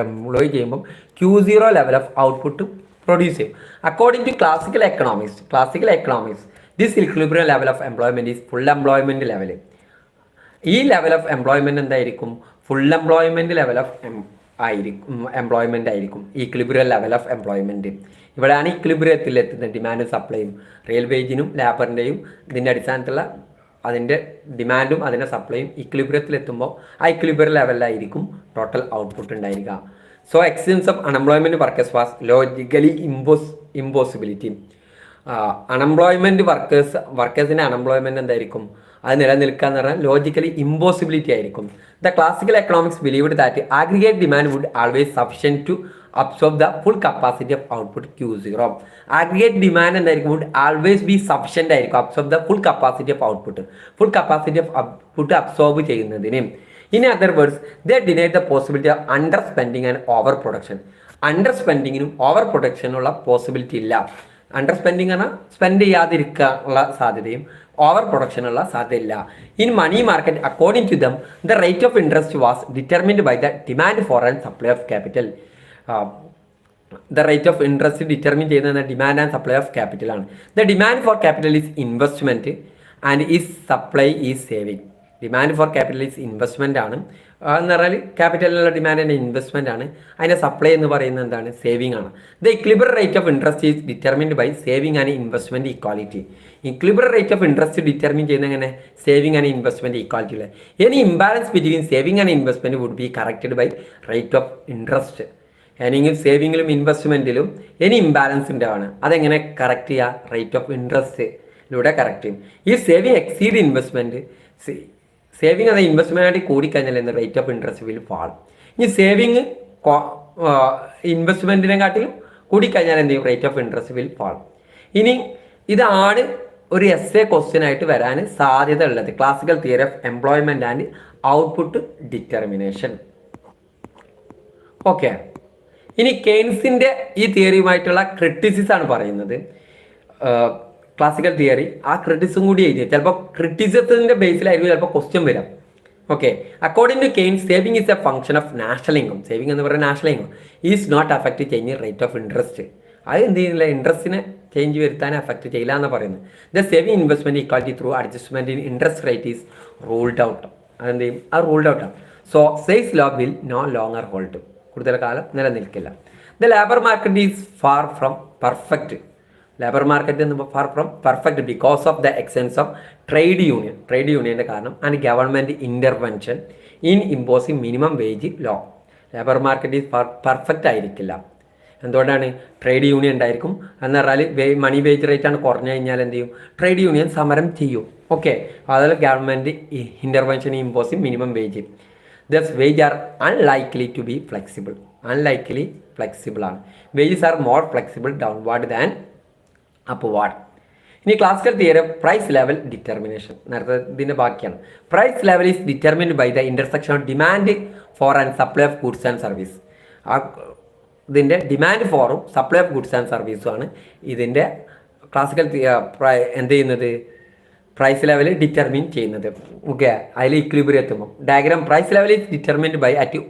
employ ചെയ്യുമ്പോൾ Q0 level of output produce ചെയ്യും. According to classical economics this equilibrium level of employment is full employment level. ഈ level of employment എന്തായിരിക്കും? Full employment level of employment ആയിരിക്കും equilibrium level of employment. ഇവിടെയാണ് ഇക്വിലിബ്രിയത്തിൽ എത്തുന്നത്. ഡിമാൻഡും സപ്ലൈയും real വേജിനും ലേബറിൻ്റെയും ഇതിൻ്റെ അടിസ്ഥാനത്തിലുള്ള അതിൻ്റെ ഡിമാൻഡും അതിൻ്റെ സപ്ലൈയും ഇക്വിലിബ്രിയത്തിൽ എത്തുമ്പോൾ ആ ഇക്വിലിബ്രിയം ലെവലിലായിരിക്കും ടോട്ടൽ ഔട്ട്പുട്ട് ഉണ്ടായിരിക്കുക. So existence of unemployment workers was logically impossibility. Unemployment വർക്കേഴ്സിൻ്റെ അൺഎംപ്ലോയ്മെൻറ്റ് എന്തായിരിക്കും? അത് നിലനിൽക്കുക എന്ന് പറഞ്ഞാൽ ലോജിക്കലി ഇമ്പോസിബിലിറ്റി ആയിരിക്കും. The classical economics believed that aggregate demand would always sufficient to absorb the full capacity of output Q0. Aggregate demand എന്തായിരിക്കും? Would always be sufficient ആയിരിക്കും absorb the full capacity of output. Full capacity of output absorb ചെയ്യുന്നതിന്. In other words they denied the possibility of under spending and over production. Under സ്പെൻഡിങ്ങിനും over പ്രൊഡക്ഷനുള്ള possibility ഇല്ല. Under spending പറഞ്ഞാൽ spend ചെയ്യാതിരിക്കാനുള്ള സാധ്യതയും over പ്രൊഡക്ഷനുള്ള സാധ്യതയില്ല. In money market according to them the rate of interest was determined by the demand for and supply of capital. The rate of interest determine ചെയ്യുന്നത് demand and supply of capital ആണ്. The demand for capital is investment and is supply is saving. Demand for capital is investment ആണ് എന്ന് പറഞ്ഞാൽ ക്യാപിറ്റലിനുള്ള ഡിമാൻഡിൻ്റെ investment ആണ്. അതിൻ്റെ supply എന്ന് പറയുന്നത് എന്താണ്? സേവിങ് ആണ്. The equilibrium rate of interest is determined by saving and investment equality. Equilibrium rate of interest determine ചെയ്യുന്നത് എങ്ങനെ? സേവിങ് ആൻഡ് ഇൻവെസ്റ്റ്മെൻറ്റ് ഈക്വാലിറ്റിയിൽ. Any imbalance between saving and investment would be corrected by rate of interest. ഏതെങ്കിലും സേവിങ്ങിലും ഇൻവെസ്റ്റ്മെൻറ്റിലും any imbalance ഉണ്ടാവാണ്. അതെങ്ങനെ correct ചെയ്യുക? Rate of ഇൻട്രസ്റ്റിലൂടെ correct ചെയ്യും. ഈ saving exceed investment, saving അത് ഇൻവെസ്റ്റ്മെൻറ്റായിട്ട് കൂടിക്കഴിഞ്ഞാൽ എന്ത്? Rate of interest will fall. ഇനി സേവിങ് ഇൻവെസ്റ്റ്മെൻറ്റിനെക്കാട്ടിലും കൂടിക്കഴിഞ്ഞാൽ എന്ത് ചെയ്യും? Rate of interest will fall. ഇനി ഇതാണ് ഒരു എസ് എ ക്വസ്റ്റ്യൻ ആയിട്ട് വരാൻ സാധ്യത ഉള്ളത്. Classical theory of employment and output determination. Okay, ഇനി കെയ്ൻസിൻ്റെ ഈ തിയറിയുമായിട്ടുള്ള ക്രിറ്റിസിസാണ് പറയുന്നത്. ക്ലാസിക്കൽ തിയറി ആ ക്രിറ്റിസം കൂടി എഴുതി. ചിലപ്പോൾ ക്രിറ്റിസിസത്തിൻ്റെ ബേസിലായിരിക്കും ചിലപ്പോൾ ക്വസ്റ്റ്യൻ വരാം. Okay, according to Keynes saving is a function of national income. Saving എന്ന് പറയുന്നത് national income is not affect change rate of interest. അത് എന്ത് ചെയ്യുന്നില്ല? ഇൻട്രസ്റ്റിനെ ചേഞ്ച് വരുത്താൻ അഫക്റ്റ് ചെയ്യില്ല എന്ന് പറയുന്നത്. The saving investment equality through adjustment in interest rate is ruled out. അതെന്ത് ചെയ്യും? അത് റൂൾഡ് ഔട്ടാണ്. So Say's law will no longer hold. കൂടുതൽ കാലം നിലനിൽക്കില്ല. The labour market is far from perfect. Labour market എന്ന് far from perfect because of the existence of trade യൂണിയൻ്റെ കാരണം and government intervention in imposing minimum wage law. Labour market is perfect ആയിരിക്കില്ല. എന്തുകൊണ്ടാണ്? Trade union ഉണ്ടായിരിക്കും. എന്ന് പറഞ്ഞാൽ മണി wage rate ആണ് കുറഞ്ഞു കഴിഞ്ഞാൽ എന്ത് ചെയ്യും? ട്രേഡ് യൂണിയൻ സമരം ചെയ്യും. ഓക്കെ, അതുപോലെ government intervention imposing minimum wage. Thus wage are unlikely to be flexible. Unlikely flexible ആണ്. Wages are more flexible downward than upward. ഇനി classical theory price level determination. നേരത്തെ ഇതിൻ്റെ ബാക്കിയാണ്. Price level is determined by the intersection of demand for and supply of goods and service. ആ ഇതിൻ്റെ demand ഫോറും supply of goods and സർവീസും ആണ് ഇതിൻ്റെ ക്ലാസിക്കൽ എന്ത് ചെയ്യുന്നത്? പ്രൈസ് ലെവൽ ഡിറ്റർമിൻ ചെയ്യുന്നത്. ഓക്കെ, അതിൽ ഇക്വിലിബ്രിയം എത്തുമ്പോൾ diagram price level is determined by at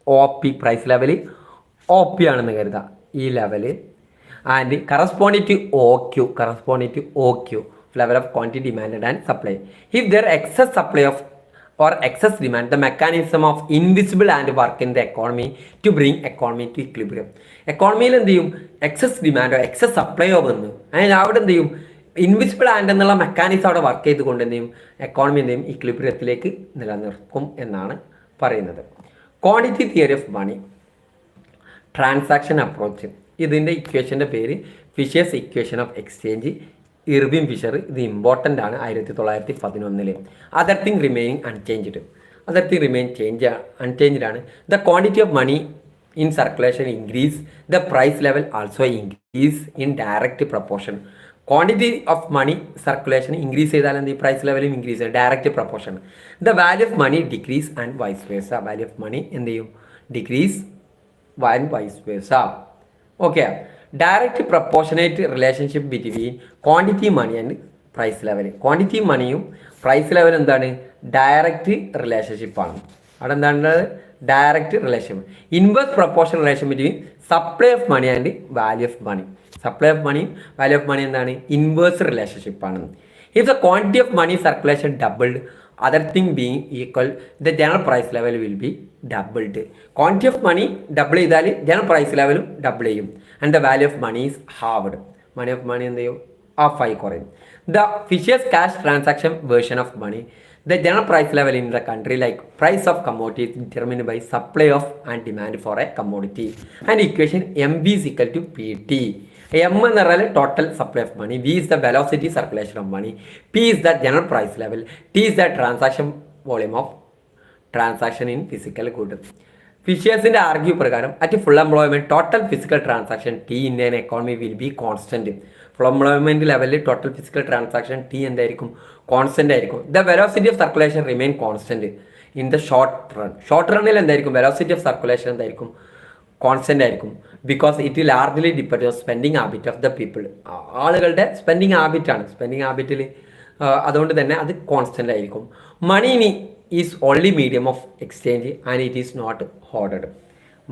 OP. Price level OP ആണെന്ന് കരുതാം ഈ level. And corresponding to OQ level of quantity demand and supply. If there excess supply of or excess demand, the mechanism of invisible and work in the economy to bring economy to equilibrium. എക്കോണമിയിൽ എന്ത് ചെയ്യും? Excess ഡിമാൻഡോ excess സപ്ലൈയോ വന്നു. അതിന് അവിടെ എന്ത് ചെയ്യും? Invisible hand എന്നുള്ള mechanics അവിടെ work ചെയ്തുകൊണ്ട് എന്ത് ചെയ്യും, എക്കോണമി എന്ത് ചെയ്യും, ഇക്വിലിബ്രിയത്തിലേക്ക് നിലനിർത്തും എന്നാണ് പറയുന്നത്. Quantity theory of money, transaction approach, ഇതിൻ്റെ ഇക്വേഷൻ്റെ പേര് Fisher's equation of exchange, Irving Fisher. ഇത് ഇമ്പോർട്ടൻ്റ് ആണ് 1911. Other thing remaining unchanged. Other thing remain unchanged ആണ്. The quantity of money in circulation increase, the price level also increase in direct proportion. Quantity of money circulation increase ചെയ്താൽ എന്ത്, price ലെവലും increase ചെയ്യും, direct proportion. The value of money decrease and vice versa. Value of money എന്ത് ചെയ്യും, decrease and vice versa. Okay, direct proportionate relationship between quantity money and price level. Quantity മണിയും price level എന്താണ്, direct റിലേഷൻഷിപ്പാണ്. അവിടെ എന്താണ്, direct relation. Inverse proportion relation between supply of money and value of money. Supply of മണിയും value of money എന്താണ്, inverse റിലേഷൻഷിപ്പാണ്. If the quantity of money circulation doubled, other thing being equal, the general price level will be doubled. Quantity of money double ചെയ്താൽ general price ലെവലും double ചെയ്യും. And the value of money is halved. Money of money എന്ത് ചെയ്യും, ഹാഫായി കുറയും. The Fisher's cash transaction version of money, the general price level in the country like price of commodity is determined by supply of and demand for a commodity, and equation MV is equal to PT. M എന്ന് പറഞ്ഞാൽ total supply of money, V is the velocity circulation of money, P is the general price level, T is the transaction volume of transaction in physical good. ഫിഷേഴ്സിൻ്റെ argue പ്രകാരം at full employment total physical transaction T in an economy will be constant. Full employment ലെവലിൽ total physical transaction T എന്തായിരിക്കും, constant ആയിരിക്കും. The velocity of circulation remain constant in the short run. Short റണ്ണിൽ എന്തായിരിക്കും, velocity of circulation എന്തായിരിക്കും, constant ആയിരിക്കും. Because it largely depend on spending habit of the people. ആളുകളുടെ spending ഹാബിറ്റാണ്. Spending ഹാബിറ്റിൽ അതുകൊണ്ട് തന്നെ അത് കോൺസ്റ്റൻ്റ് ആയിരിക്കും. Money is only medium of exchange and it is not hoarded.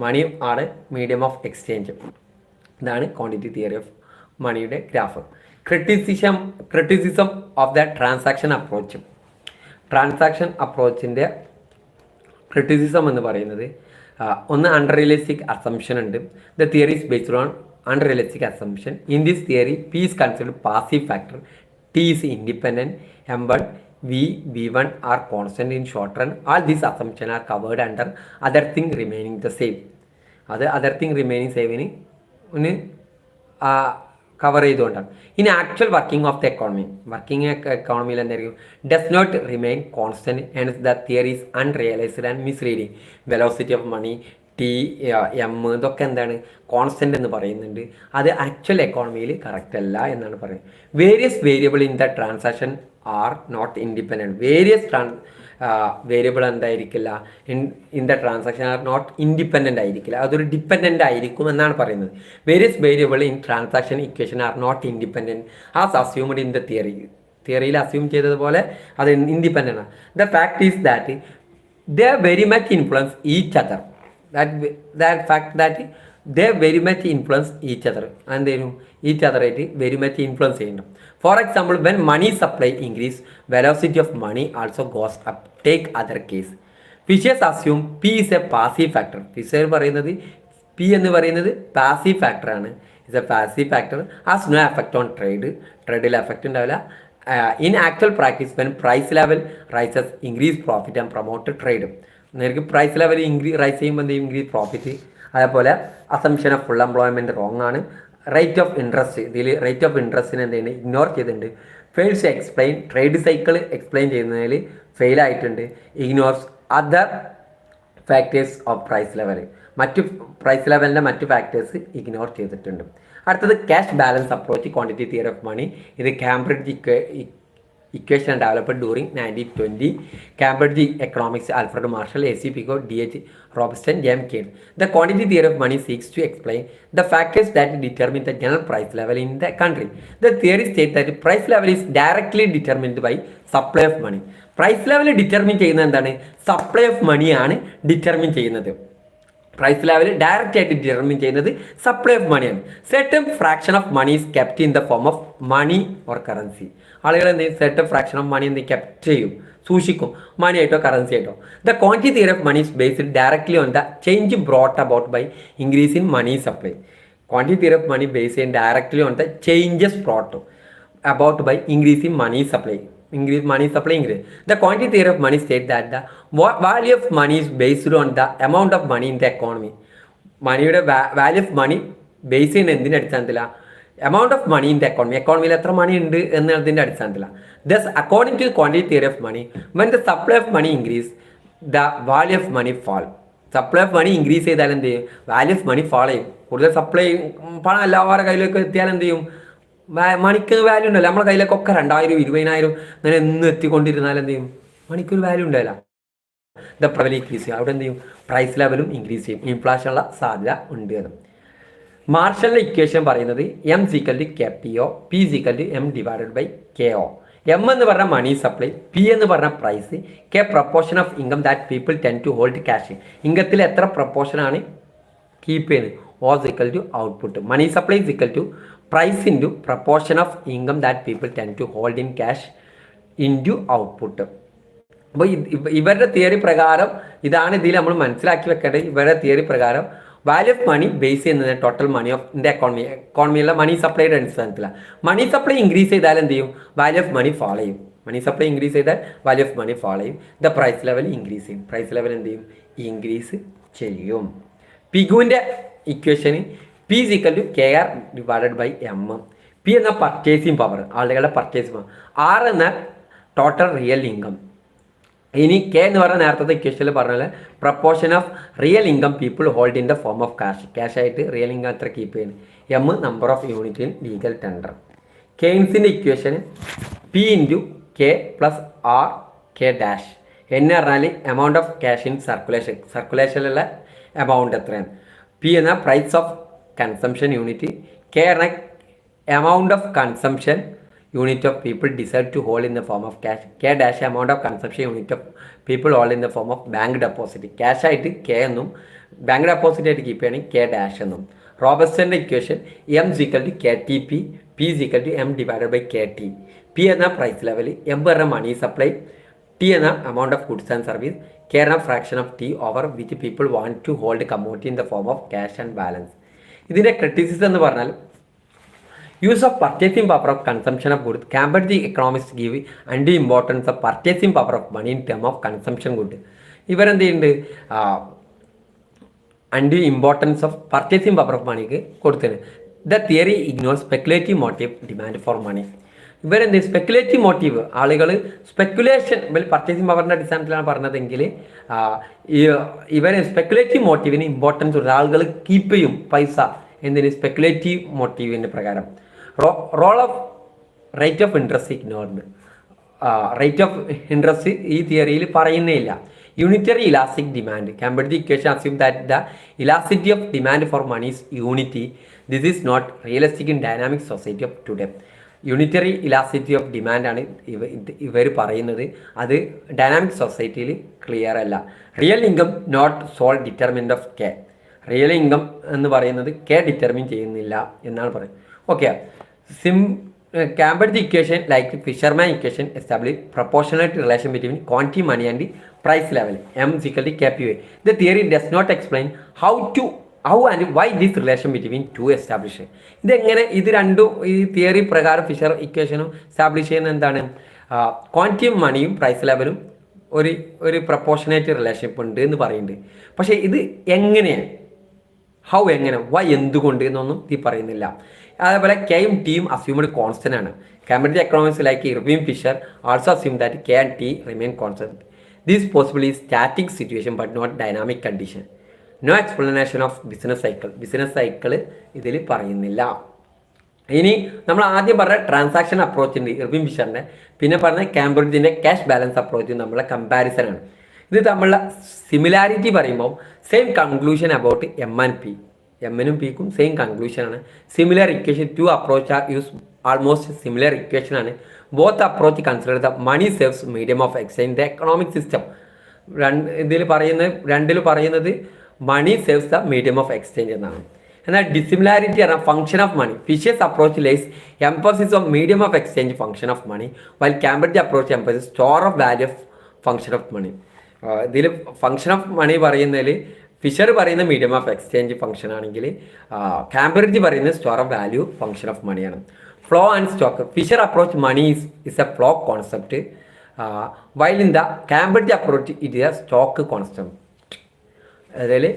Money ആണ് മീഡിയം ഓഫ് എക്സ്ചേഞ്ച്. ഇതാണ് ക്വാണ്ടിറ്റി തിയറി ഓഫ് മണിയുടെ graph. Criticism of the transaction approach. Transaction അപ്രോച്ചിൻ്റെ ക്രിറ്റിസിസം എന്ന് പറയുന്നത്, ഒന്ന് അൺറിയലിസ്റ്റിക് അസംഷൻ ഉണ്ട്. The theory is based on unrealistic assumption. In this theory P is considered passive factor, T is independent, M1 V1 are constant in short run. All these assumptions are covered under other thing remaining the same. അത് other thing remaining same cover ചെയ്തുകൊണ്ടാണ്. ഇനി actual working of the economy, working എക്കോണമിയിൽ എന്തായിരിക്കും, does not remain constant and the theory is unrealised and misleading. Velocity of money, T, M ഇതൊക്കെ എന്താണ്, constant എന്ന് പറയുന്നുണ്ട്. അത് ആക്ച്വൽ എക്കോണമിയിൽ കറക്റ്റ് അല്ല എന്നാണ് പറയുന്നത്. Various variable in the transaction are not independent. Various variable എന്തായിരിക്കില്ല, in the transaction are not independent ആയിരിക്കില്ല, അതൊരു ഡിപ്പെൻഡൻ്റ് ആയിരിക്കും എന്നാണ് പറയുന്നത്. Various variable in transaction equation are not independent as assumed in the theory. തിയറിയിൽ അസ്യൂം ചെയ്തതുപോലെ അത് independent ആണ്. The fact is that they very much influence each other. that fact that they very much influence each other. And they each other very much influence ചെയ്യുന്നു. For example, when money supply increase, velocity of money also goes up. Take other case. Fishers assume P is a passive factor. Fisher പറയുന്നത് P എന്ന് പറയുന്നത് passive factor ആണ്. Is a passive factor, has no effect on trade. ട്രേഡിൽ effect ഉണ്ടാവില്ല. In actual practice, when price level rises, increase profit and promote trade. നേർക്ക് price level rise ചെയ്യുമ്പോൾ എന്ത് ചെയ്യും, ഇൻക്രീസ് പ്രോഫിറ്റ്. അതേപോലെ assumption of full employment wrong ആണ്. Rate of interest, ഇതിൽ rate of ഇൻട്രസ്റ്റിനെ എന്ത് ചെയ്യുന്നത്, ഇഗ്നോർ ചെയ്തിട്ടുണ്ട്. Fails explain, trade cycle explain ചെയ്യുന്നതിൽ ഫെയിൽ ആയിട്ടുണ്ട്. Ignores other factors of price level, മറ്റു പ്രൈസ് ലെവലിൻ്റെ മറ്റു ഫാക്ടേഴ്സ് ഇഗ്നോർ ചെയ്തിട്ടുണ്ട്. അടുത്തത് cash balance approach, quantity theory of money. ഇത് Cambridge equation developed during 1920. Cambridge Economics, Alfred Marshall, A.C. Pico, D.H. Robinson, James Cade. The quantity theory of money seeks to explain the factors that determine the general price level in the country. The theory states that the price level is directly determined by supply of money. Price level determine ചെയ്യുന്നത് എന്താണ്, supply of മണിയാണ് determine ചെയ്യുന്നത്. Price level direct ആയിട്ട് determine ചെയ്യുന്നത് supply of മണിയാണ്. Certain fraction of money is kept in the form of money or currency. ആളുകൾ എന്ത് ചെയ്യും, സെർട്ടൺ ഫ്രാക്ഷൻ ഓഫ് മണി എന്ത് കെപ്റ്റ് ചെയ്യും, സൂക്ഷിക്കും, മണി ആയിട്ടോ കറൻസി ആയിട്ടോ. The quantity theory of money is based directly on the change brought about by increase in money supply. Quantity theory of money base ചെയ്യുന്നത് directly on the changes brought. about by increasing money supply. Increase. The quantity theory of money states that the value of money is based on the amount of money in the economy. മണിയുടെ value of money base ചെയ്യുന്ന എന്തിൻ്റെ അടിസ്ഥാനത്തിലാണ്? Amount of money in the economy. എക്കോണമിയിൽ എത്ര money ഉണ്ട് എന്നതിൻ്റെ അടിസ്ഥാനത്തിലാണ്. Thus according to quantity theory of money, when the supply of money increase the value of money fall. Supply of money increase ചെയ്താൽ എന്ത് ചെയ്യും? വാല്യൂ ഓഫ് മണി ഫാൾ ചെയ്യും. കൂടുതൽ സപ്ലൈ പണം എല്ലാവരുടെ കയ്യിലേക്ക് എത്തിയാൽ എന്ത് ചെയ്യും? മണിക്ക് വാല്യൂ ഉണ്ടല്ലോ. നമ്മുടെ കയ്യിലേക്കൊക്കെ 2000 20,000 അങ്ങനെ എന്നും എത്തിക്കൊണ്ടിരുന്നാൽ എന്ത് ചെയ്യും? മണിക്കൊരു വാല്യൂ ഉണ്ടല്ല. ദ പ്രൈസ് ഇൻക്രീസ് ചെയ്യും. അവിടെ എന്ത് ചെയ്യും? പ്രൈസ് ലെവലും ഇൻക്രീസ് ചെയ്യും. ഇൻഫ്ലേഷനുള്ള സാധ്യത ഉണ്ട് എന്ന്. മാർഷലിൻ്റെ ഇക്വേഷൻ പറയുന്നത് M equal to K P O, P equal to M divided by K O. M എന്ന് പറഞ്ഞ മണി സപ്ലൈ, പി എന്ന് പറഞ്ഞ price, K proportion of income that people tend to hold cash. ഇൻകത്തിൽ എത്ര പ്രപ്പോർഷനാണ് കീപ്പ് ചെയ്യുന്നത്? O equal to output. Money supply equal to price into proportion of income that people tend to hold in cash into output. അപ്പോൾ ഇവരുടെ theory പ്രകാരം ഇതാണ് ഇതിൽ നമ്മൾ മനസ്സിലാക്കി വെക്കേണ്ടത്. ഇവരുടെ തിയറി പ്രകാരം വാല്യൂ ഓഫ് മണി ബേസ് ചെയ്യുന്നത് ടോട്ടൽ മണി ഓഫ് ഇന്ത്യ എക്കോണമിയിലെ മണി സപ്ലൈയുടെ അടിസ്ഥാനത്തിലാണ്. മണി സപ്ലൈ ഇൻക്രീസ് ചെയ്താൽ എന്ത് ചെയ്യും? വാല്യൂ ഓഫ് മണി ഫാൾ ചെയ്യും. മണി സപ്ലൈ ഇൻക്രീസ് ചെയ്താൽ വാല്യൂ ഓഫ് മണി ഫാൾ ചെയ്യും. ദ പ്രൈസ് ലെവൽ ഇൻക്രീസ് ചെയ്യും. പ്രൈസ് ലെവൽ എന്ത് ചെയ്യും? ഇൻക്രീസ് ചെയ്യും. പിഗുവിൻ്റെ ഇക്വേഷന് P is equal to K R divided by M. P എന്ന പർച്ചേസിങ് പവർ, ആളുകളുടെ പർച്ചേസിങ് പവർ. ആർ എന്ന ടോട്ടൽ റിയൽ ഇൻകം. ഇനി കെ എന്ന് പറഞ്ഞാൽ നേരത്തെ ഇക്വേഷനിൽ പറഞ്ഞാൽ proportion of real income people hold in the form of cash. Cash ആയിട്ട് റിയൽ ഇൻകം എത്ര കീപ്പ് ചെയ്യുന്നത്? M number of unit in legal tender. കെയ്ൻസിൻ്റെ equation P into K plus R K dash. എന്ന് പറഞ്ഞാൽ amount of cash in circulation. സർക്കുലേഷനിലുള്ള amount എത്രയാണ്? P എന്ന price of consumption unit, K എന്ന amount of consumption unit of people decide to hold in the form of cash, K dash amount of consumption unit of people hold in the form of bank deposit. Cash ആയിട്ട് K എന്നും bank deposit ആയിട്ട് keep ചെയ്യണമെങ്കിൽ K dash എന്നും. റോബസ്റ്റൻ്റെ equation M equal to K T P, P equal to M divided by K T. P എന്ന price level, M എന്ന money supply, T എന്ന amount of goods and service, K എന്ന fraction of T over which people want to hold commodity in the form of cash and balance. ഇതിൻ്റെ criticism എന്ന് പറഞ്ഞാൽ use of purchasing power of consumption of goods. Cambridge economics give undue importance of purchasing power of money in term of consumption good. ഇവരെന്ത് ചെയ്യുന്നുണ്ട്? undue importance of purchasing power of moneyക്ക് കൊടുത്തത്. The theory ignores speculative motive demand for money. ഇവരെന്ത് speculative motive, ആളുകൾ speculation purchasing പവറിൻ്റെ അടിസ്ഥാനത്തിലാണ് പറഞ്ഞതെങ്കിൽ ഇവരെ speculative മോട്ടീവിന് importance കൊടുത്ത് ആളുകൾ keep ചെയ്യും പൈസ. എന്തിന്? സ്പെക്കുലേറ്റീവ് മോട്ടീവിൻ്റെ പ്രകാരം. Role of rate of interest ignored. Rate of interest ഈ തിയറിയിൽ പറയുന്നേ ഇല്ല. Unitary elastic demand. Cambridge equation assume that the elasticity of demand for money is unity. This is not realistic in dynamic society of today. Unitary elasticity of ഡിമാൻഡാണ് ഇവർ പറയുന്നത്. അത് dynamic സൊസൈറ്റിയിൽ clear അല്ല. Real income not sole determined of K. Real income എന്ന് പറയുന്നത് K determine ചെയ്യുന്നില്ല എന്നാണ് പറയുന്നത്. Okay, Cambridge equation like Fisherman equation establish proportionate relation between quantity money and the price level. M is equal to KPA. The theory does not explain how and why this relation between two established. ഇതെങ്ങനെ ഇത് രണ്ടും ഈ theory പ്രകാരം Fisher ഇക്വേഷനും establish ചെയ്യുന്ന എന്താണ്? ക്വാണ്ടിറ്റിയും മണിയും price ലെവലും ഒരു പ്രപ്പോർഷനേറ്റ് റിലേഷൻഷിപ്പ് ഉണ്ട് എന്ന് പറയുന്നുണ്ട്. പക്ഷേ ഇത് എങ്ങനെയാണ്? എങ്ങനെ വൈ എന്തുകൊണ്ട് എന്നൊന്നും ഈ പറയുന്നില്ല. അതേപോലെ കെയും ടിയും അസ്യൂംഡ് കോൺസ്റ്റന്റ് ആണ്. Cambridge economics like Irving Fisher also assume that K and T remain constant. This possible is static situation but not dynamic condition. No explanation of business cycle. Business cycle ഇതിൽ പറയുന്നില്ല. ഇനി നമ്മൾ ആദ്യം പറഞ്ഞ transaction approach ഉണ്ട് Irving ഫിഷറിൻ്റെ, പിന്നെ പറഞ്ഞ കാംബ്രിഡ്ജിൻ്റെ ക്യാഷ് ബാലൻസ് അപ്രോച്ച് നമ്മളെ കമ്പാരിസൺ ആണ്. ഇത് തമ്മിലുള്ള സിമിലാരിറ്റി പറയുമ്പോൾ same conclusion about M and P. എമ്മിനും പിക്കും same കൺക്ലൂഷനാണ്. Similar equation two approach are use almost similar ഇക്വേഷനാണ്. Both approach consider the money സേവ്സ് medium of exchange the economic system. രണ്ടിൽ പറയുന്നത് മണി സേവ്സ് ദ മീഡിയം ഓഫ് എക്സ്ചേഞ്ച് എന്നാണ്. എന്നാൽ dissimilarity ആണ് function of money. Fisher's approach lies emphasis of medium of exchange function of money, while Cambridge approach emphasis store of value of function of money. ഇതിൽ function of money പറയുന്നതിൽ Fisher പറയുന്ന medium of exchange function ആണെങ്കിൽ Cambridge പറയുന്നത് store of value function of മണിയാണ്. Flow and stock. Fisher approach money is a flow concept, while in the Cambridge approach it is a stock concept. അതായത്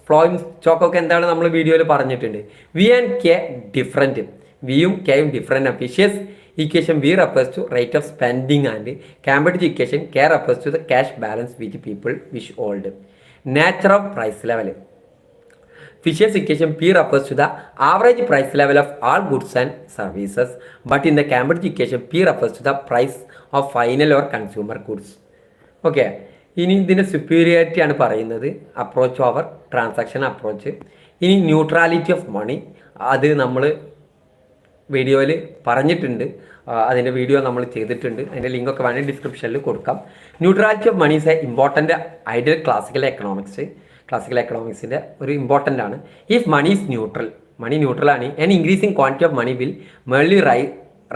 ഫ്ലോയും സ്റ്റോക്കൊക്കെ എന്താണ് നമ്മൾ വീഡിയോയിൽ പറഞ്ഞിട്ടുണ്ട്. V and K different, വിയും കെയും different. Fisher's equation V refers to rate of spending and Cambridge equation K refers to the cash balance which people wish hold. Nature of price level. Fisher's equation P refers to the average price level of all goods and services, but in the Cambridge equation P refers to the price of final or consumer goods. Okay. ഇനി ഇതിൻ്റെ superiority ആണ് പറയുന്നത്, approach over transaction approach. ഇനി neutrality of മണി, അത് നമ്മൾ വീഡിയോയിൽ പറഞ്ഞിട്ടുണ്ട്, അതിൻ്റെ വീഡിയോ നമ്മൾ ചെയ്തിട്ടുണ്ട്, അതിൻ്റെ ലിങ്കൊക്കെ വേണമെങ്കിൽ ഡിസ്ക്രിപ്ഷനിൽ കൊടുക്കാം. Neutrality of money is a important ideal classical എക്കണോമിക്സിൻ്റെ ഒരു ഇമ്പോർട്ടൻ്റ് ആണ്. If money is neutral, money neutral ആണ്, an increasing quantity of money will merely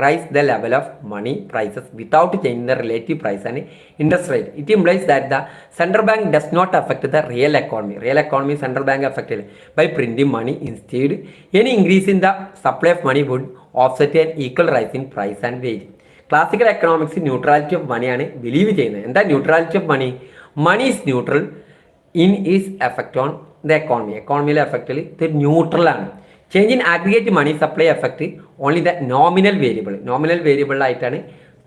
rise the level of money prices without changing the relative price and interest rate. It implies that the central bank does not affect the real economy. Real economy central bank affected by printing money. Instead, any increase in the supply of money would offset an equal rise in price and wage. Classical economics neutrality of money ആണ് believe ചെയ്യുന്നത്. എന്താ neutrality of money? Money is neutral in is effect on the economy. എക്കോണമിയിലെ എഫക്റ്റിൽ ഇത് neutral ആണ്. Change in aggregate money supply effect only the nominal variable ആയിട്ടാണ്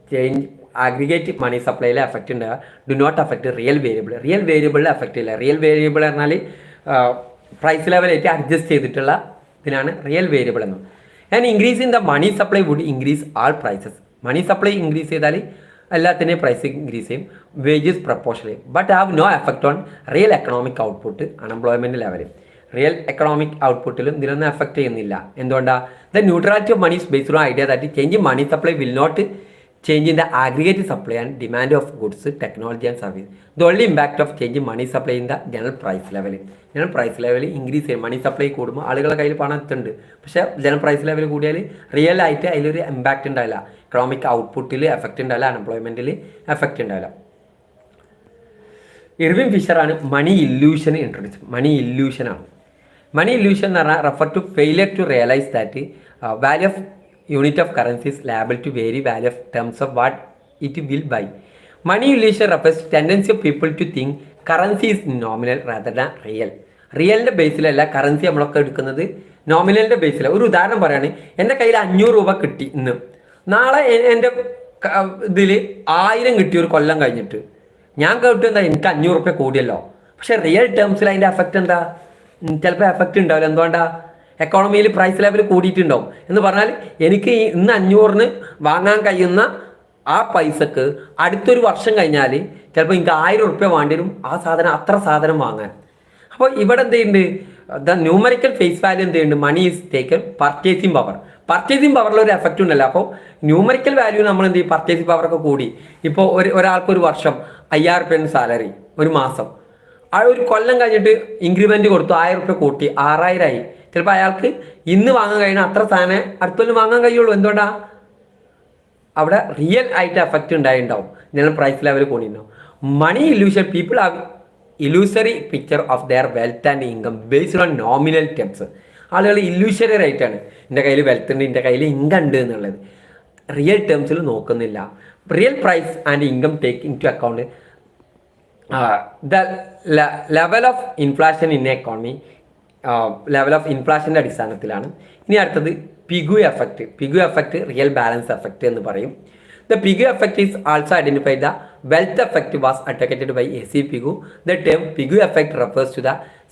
change aggregate money സപ്ലൈയിലെ effect ഉണ്ടാകുക. ഡു നോട്ട് എഫക്റ്റ് റിയൽ വേരിയബിളിൽ effect ഇല്ല. Real variable പറഞ്ഞാൽ പ്രൈസ് ലെവലായിട്ട് അഡ്ജസ്റ്റ് ചെയ്തിട്ടുള്ള ഇതിനാണ് റിയൽ വേരിയബിൾ എന്ന്. And increase in the money supply would increase all prices. Money supply increase ചെയ്താൽ എല്ലാത്തിൻ്റെയും പ്രൈസ് ഇൻക്രീസ് ചെയ്യും, wages proportionally, but have no effect on real economic output, unemployment level. Real economic ഔട്ട്പുട്ടിലും ഇതിനൊന്നും effect ചെയ്യുന്നില്ല. എന്തുകൊണ്ടാണ്? The neutrality of money is based on idea that change in money supply will not change in the aggregate supply and demand of goods, technology and service. The only impact of change in money supply in the general price level increase ചെയ്യും. Money supply കൂടുമ്പോൾ ആളുകളുടെ കയ്യിൽ പണം എത്തുന്നുണ്ട്, പക്ഷേ general price level കൂടിയാൽ real ആയിട്ട് അതിലൊരു ഇമ്പാക്റ്റ് ഉണ്ടാവില്ല. എക്കണോമിക് ഔട്ട്പുട്ടിൽ എഫക്റ്റ് ഉണ്ടാവില്ല, അൺഎംപ്ലോയ്മെൻറ്റിൽ എഫക്റ്റ് ഉണ്ടാവില്ല. ഇർവിൻ ഫിഷറാണ് money illusion introduce. Money illusion എന്ന് പറഞ്ഞാൽ refer to failure to realise that value of unit of currency is liable to vary value of terms of what it will buy. Money illusion refers tendency of people to think currency is nominal rather than real. റിയലിൻ്റെ ബേസിലല്ല currency നമ്മളൊക്കെ എടുക്കുന്നത്, നോമിനലിൻ്റെ ബേസിലാണ്. ഒരു ഉദാഹരണം പറയുകയാണ്, എൻ്റെ കയ്യിൽ 500 രൂപ കിട്ടി ഇന്ന്, നാളെ എൻ്റെ ഇതിൽ 1000 കിട്ടി ഒരു കൊല്ലം കഴിഞ്ഞിട്ട്. ഞാൻ കേട്ടു എന്താ, എനിക്ക് 500 രൂപ കൂടിയല്ലോ, പക്ഷേ റിയൽ ടേംസിൽ അതിൻ്റെ എഫക്റ്റ് എന്താ? ചിലപ്പോൾ എഫക്റ്റ് ഉണ്ടാവില്ല. എന്തുകൊണ്ടാ? എക്കോണമിയിൽ പ്രൈസ് ലെവൽ കൂടിയിട്ടുണ്ടാവും എന്ന് പറഞ്ഞാൽ എനിക്ക് ഇന്ന് 500-ന് വാങ്ങാൻ കഴിയുന്ന ആ പൈസക്ക് അടുത്തൊരു വർഷം കഴിഞ്ഞാൽ ചിലപ്പോൾ എനിക്ക് 1000 രൂപ വേണ്ടി വരും അത്ര സാധനം വാങ്ങാൻ. അപ്പോൾ ഇവിടെ എന്ത് ചെയ്യുന്നുണ്ട്? ദ ന്യൂമറിക്കൽ ഫേസ് വാല്യൂ എന്ത് ചെയ്യുന്നുണ്ട്? മണി ഈസ് ടേക്കൺ പർച്ചേസിങ് പവറിൽ ഒരു എഫക്റ്റ് ഉണ്ടല്ലോ. അപ്പോൾ ന്യൂമറിക്കൽ വാല്യൂ നമ്മൾ എന്ത് ചെയ്യും? പർച്ചേസിങ് പവറൊക്കെ കൂടി. ഇപ്പോൾ ഒരാൾക്ക് ഒരു വർഷം 5000 രൂപ സാലറി, ഒരു മാസം ആ ഒരു കൊല്ലം കഴിഞ്ഞിട്ട് ഇൻക്രിമെൻറ്റ് കൊടുത്തു, 1000 രൂപ കൂട്ടി 6000 ആയി. ചിലപ്പോൾ അയാൾക്ക് ഇന്ന് വാങ്ങാൻ കഴിയുന്ന അത്ര സാധനം അടുത്തൊന്നും വാങ്ങാൻ കഴിയുള്ളൂ. എന്തുകൊണ്ടാണ്? അവിടെ റിയൽ ആയിട്ട് എഫക്റ്റ് ഉണ്ടായിട്ടുണ്ടാവും, ജനറൽ പ്രൈസ് ലെവൽ കൂടിയിട്ടുണ്ടാവും. Money illusion people have illusory picture of their wealth and income based on nominal terms. ആളുകൾ ഇല്യൂഷറി ആയിട്ടാണ് എൻ്റെ കയ്യിൽ വെൽത്ത് ഉണ്ട്, എൻ്റെ കയ്യിൽ ഇൻകം ഉണ്ട് എന്നുള്ളത്. റിയൽ ടേംസിൽ നോക്കുന്നില്ല. Real price and income take into account the level of inflation in economy. Level of ഇൻഫ്ലേഷൻ്റെ അടിസ്ഥാനത്തിലാണ്. ഇനി അടുത്തത് Pigou effect real balance effect എന്ന് പറയും. The Pigou effect is also identified the wealth effect was advocated by A C Pigou. The term Pigou effect refers to the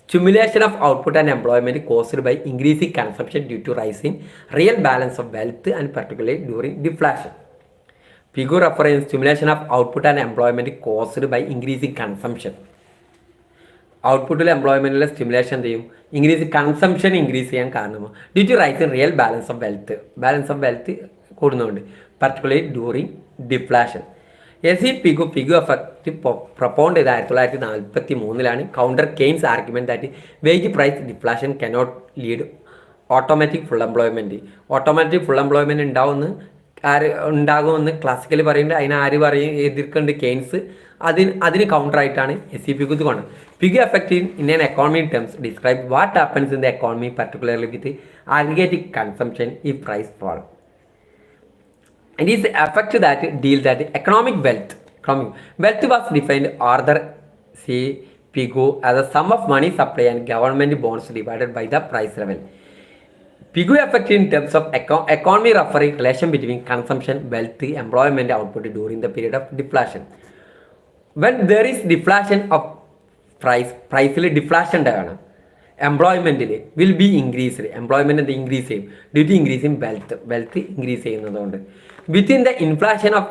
stimulation of output and employment caused by increasing consumption due to rising real balance of wealth and particularly during deflation. Pigu reference stimulation of output and employment caused by increasing consumption. ഔട്ട്പുട്ടിൽ എംപ്ലോയ്മെൻറ്റിലെ stimulation ചെയ്യും, consumption increase ചെയ്യാൻ കാരണമാണ് due to rise in real balance of wealth കൂടുന്നുണ്ട്, particularly during deflation. Pigou effect propound ചെയ്ത് 1943 counter Keynes argument that wage price deflation cannot lead automatic full employment ഉണ്ടാകുമെന്ന് classically പറയുന്നുണ്ട്. അതിന് ആര് എതിർക്കുന്നുണ്ട്? കെയ്ൻസ്. അതിന് കൗണ്ടറായിട്ടാണ് പിഗു ഇത് കൊണ്ട്. Pigou effect in an economy terms describe what happens in the economy particularly with aggregate consumption ഈ price fall. It is the effect that deals that economic wealth. Economic wealth was defined Arthur C. Pigou as a sum of money supply and government bonds divided by the price level. Pigou effect in terms of economy referring relation between consumption, wealth, employment output during the period of deflation. When there is deflation of പ്രൈസിൽ deflation ഉണ്ടാകണം, എംപ്ലോയ്മെൻറ്റിൽ will be increased, employment എന്ത് increase ചെയ്യും due to increase in wealth increase ചെയ്യുന്നതുകൊണ്ട്. Within the inflation of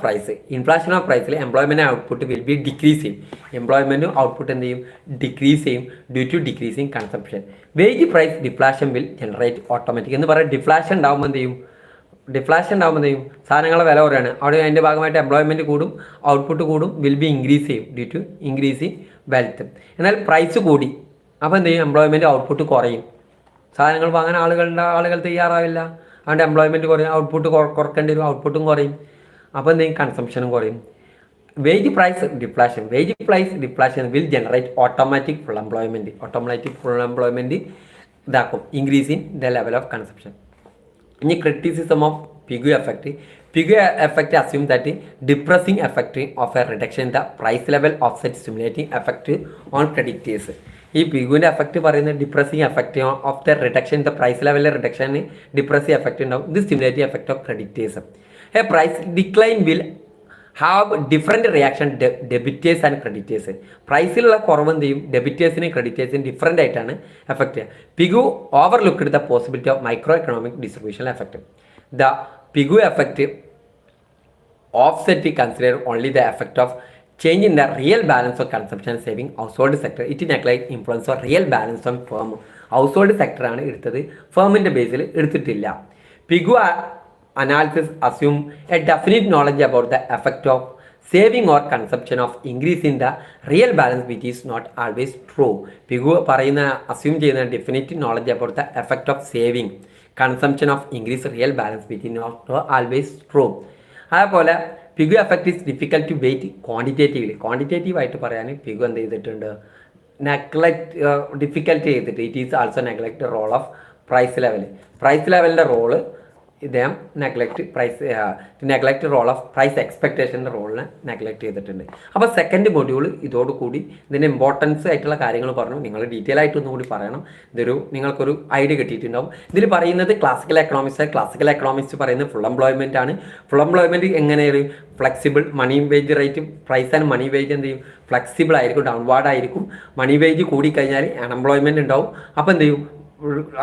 പ്രൈസിൽ employment output will be decrease ചെയ്യും, എംപ്ലോയ്മെൻറ്റും output എന്ത് ചെയ്യും ഡിക്രീസ് ചെയ്യും due to decreasing consumption. Wage price deflation will generate automatic എന്ന് പറയുക. ഡിഫ്ലാഷൻ ഉണ്ടാകുമ്പോൾ എന്ത് ചെയ്യും സാധനങ്ങളുടെ വില കുറയാണ്, അവിടെ അതിൻ്റെ ഭാഗമായിട്ട് എംപ്ലോയ്മെൻറ്റ് കൂടും, ഔട്ട്പുട്ട് കൂടും, വിൽ ബി ഇൻക്രീസ് ചെയ്യും ഡ്യൂ ടു ഇൻക്രീസിങ് വെൽത്ത്. എന്നാൽ പ്രൈസ് കൂടി അപ്പോൾ എന്ത് ചെയ്യും എംപ്ലോയ്മെൻറ്റ് ഔട്ട്പുട്ട് കുറയും, സാധനങ്ങൾ വാങ്ങാൻ ആളുകൾ തയ്യാറാവില്ല, അതുകൊണ്ട് എംപ്ലോയ്മെൻറ്റ് കുറയും, ഔട്ട്പുട്ട് കുറക്കേണ്ടി വരും, ഔട്ട്പുട്ടും കുറയും, അപ്പോൾ എന്ത് ചെയ്യും കൺസംഷനും കുറയും. Wage price deflation will generate automatic full employment ഇതാക്കും, increase in the level of consumption. ഇനി criticism of Pigou effect. Pigou effect assumes that depressing effect of a reduction in the price level offset stimulating effect on creditors. ഈ പിഗുവിൻ്റെ effect പറയുന്നത് depressing effect of the reduction in the price ലെവലിലെ റിഡക്ഷന് depressive effect ഉണ്ടാവും. ഇത് stimulating effect of creditors. A price decline will have different reaction debtors and creditors. പ്രൈസിലുള്ള കുറവ് എന്ത് ചെയ്യും ഡെബിറ്റേഴ്സിനും ക്രെഡിറ്റേഴ്സിനും ഡിഫറൻ്റ് ആയിട്ടാണ് എഫക്റ്റ് ചെയ്യുക. Pigou overlooked the possibility of micro economic distribution effect. The Pigou effect offset consider only the effect of change in the real balance of consumption saving household sector. It neglect influence of real balance on firm. Household sector ആണ് എടുത്തത്, ഫേമിൻ്റെ ബേസിൽ എടുത്തിട്ടില്ല. Pigou analysis assume a definite knowledge about the effect of saving or consumption of increase in the real balance, which is not always true. Pigou പറയുന്ന assume ചെയ്യുന്ന definite knowledge about the effect of saving consumption of increase real balance which is not always true. അതേപോലെ Pigou effect is difficult to weight ക്വാണ്ടിറ്റേറ്റീവായിട്ട് പറയാൻ Pigou എന്ത് ചെയ്തിട്ടുണ്ട് difficult ചെയ്തിട്ട് it is also neglect role of price ലെവലിൻ്റെ role ഇദ്ദേഹം neglect role of price എക്സ്പെക്റ്റേഷൻ്റെ റോളിനെ നെഗ്ലക്റ്റ് ചെയ്തിട്ടുണ്ട്. അപ്പോൾ സെക്കൻഡ് മൊഡ്യൂൾ ഇതോടുകൂടി ഇതിൻ്റെ ഇമ്പോർട്ടൻസ് ആയിട്ടുള്ള കാര്യങ്ങൾ പറഞ്ഞു. നിങ്ങൾ ഡീറ്റെയിൽ ആയിട്ട് ഒന്നുകൂടി പറയണം, നിങ്ങൾക്കൊരു ഐഡിയ കിട്ടിയിട്ടുണ്ടാവും. ഇതിൽ പറയുന്നത് ക്ലാസിക്കൽ എക്കണോമിക്സ് പറയുന്നത് ഫുൾ എംപ്ലോയ്മെൻ്റ് ആണ്. ഫുൾ എംപ്ലോയ്മെൻറ്റ് എങ്ങനെയാണ് flexible money wage rate price and money wage എന്ത് ചെയ്യും ഫ്ലെക്സിബിൾ ആയിരിക്കും, ഡൗൺവാർഡ് ആയിരിക്കും. മണി വേജ് കൂടിക്കഴിഞ്ഞാൽ അൺഎംപ്ലോയ്മെൻറ്റ് ഉണ്ടാവും, അപ്പോൾ എന്ത് ചെയ്യും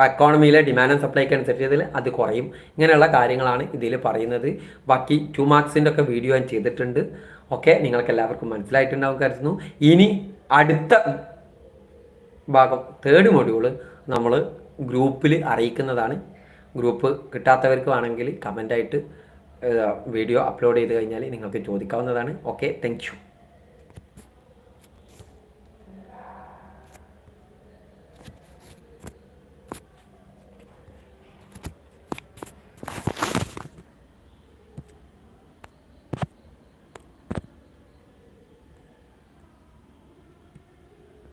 എക്കോണമിയിലെ ഡിമാൻഡ് ആൻഡ് സപ്ലൈക്ക് അനുസരിച്ച് അത് കുറയും. ഇങ്ങനെയുള്ള കാര്യങ്ങളാണ് ഇതിൽ പറയുന്നത്. ബാക്കി 2 മാർക്സിൻ്റെ ഒക്കെ വീഡിയോ ഞാൻ ചെയ്തിട്ടുണ്ട്. ഓക്കെ, നിങ്ങൾക്ക് എല്ലാവർക്കും മനസ്സിലായിട്ടുണ്ടാവും കരുതുന്നു. ഇനി അടുത്ത ഭാഗം തേർഡ് മൊഡ്യൂള് നമ്മൾ ഗ്രൂപ്പിൽ അറിയിക്കുന്നതാണ്. ഗ്രൂപ്പ് കിട്ടാത്തവർക്ക് വേണമെങ്കിൽ കമൻ്റായിട്ട് വീഡിയോ അപ്ലോഡ് ചെയ്ത് കഴിഞ്ഞാൽ നിങ്ങൾക്ക് ചോദിക്കാവുന്നതാണ്. Okay, thank U.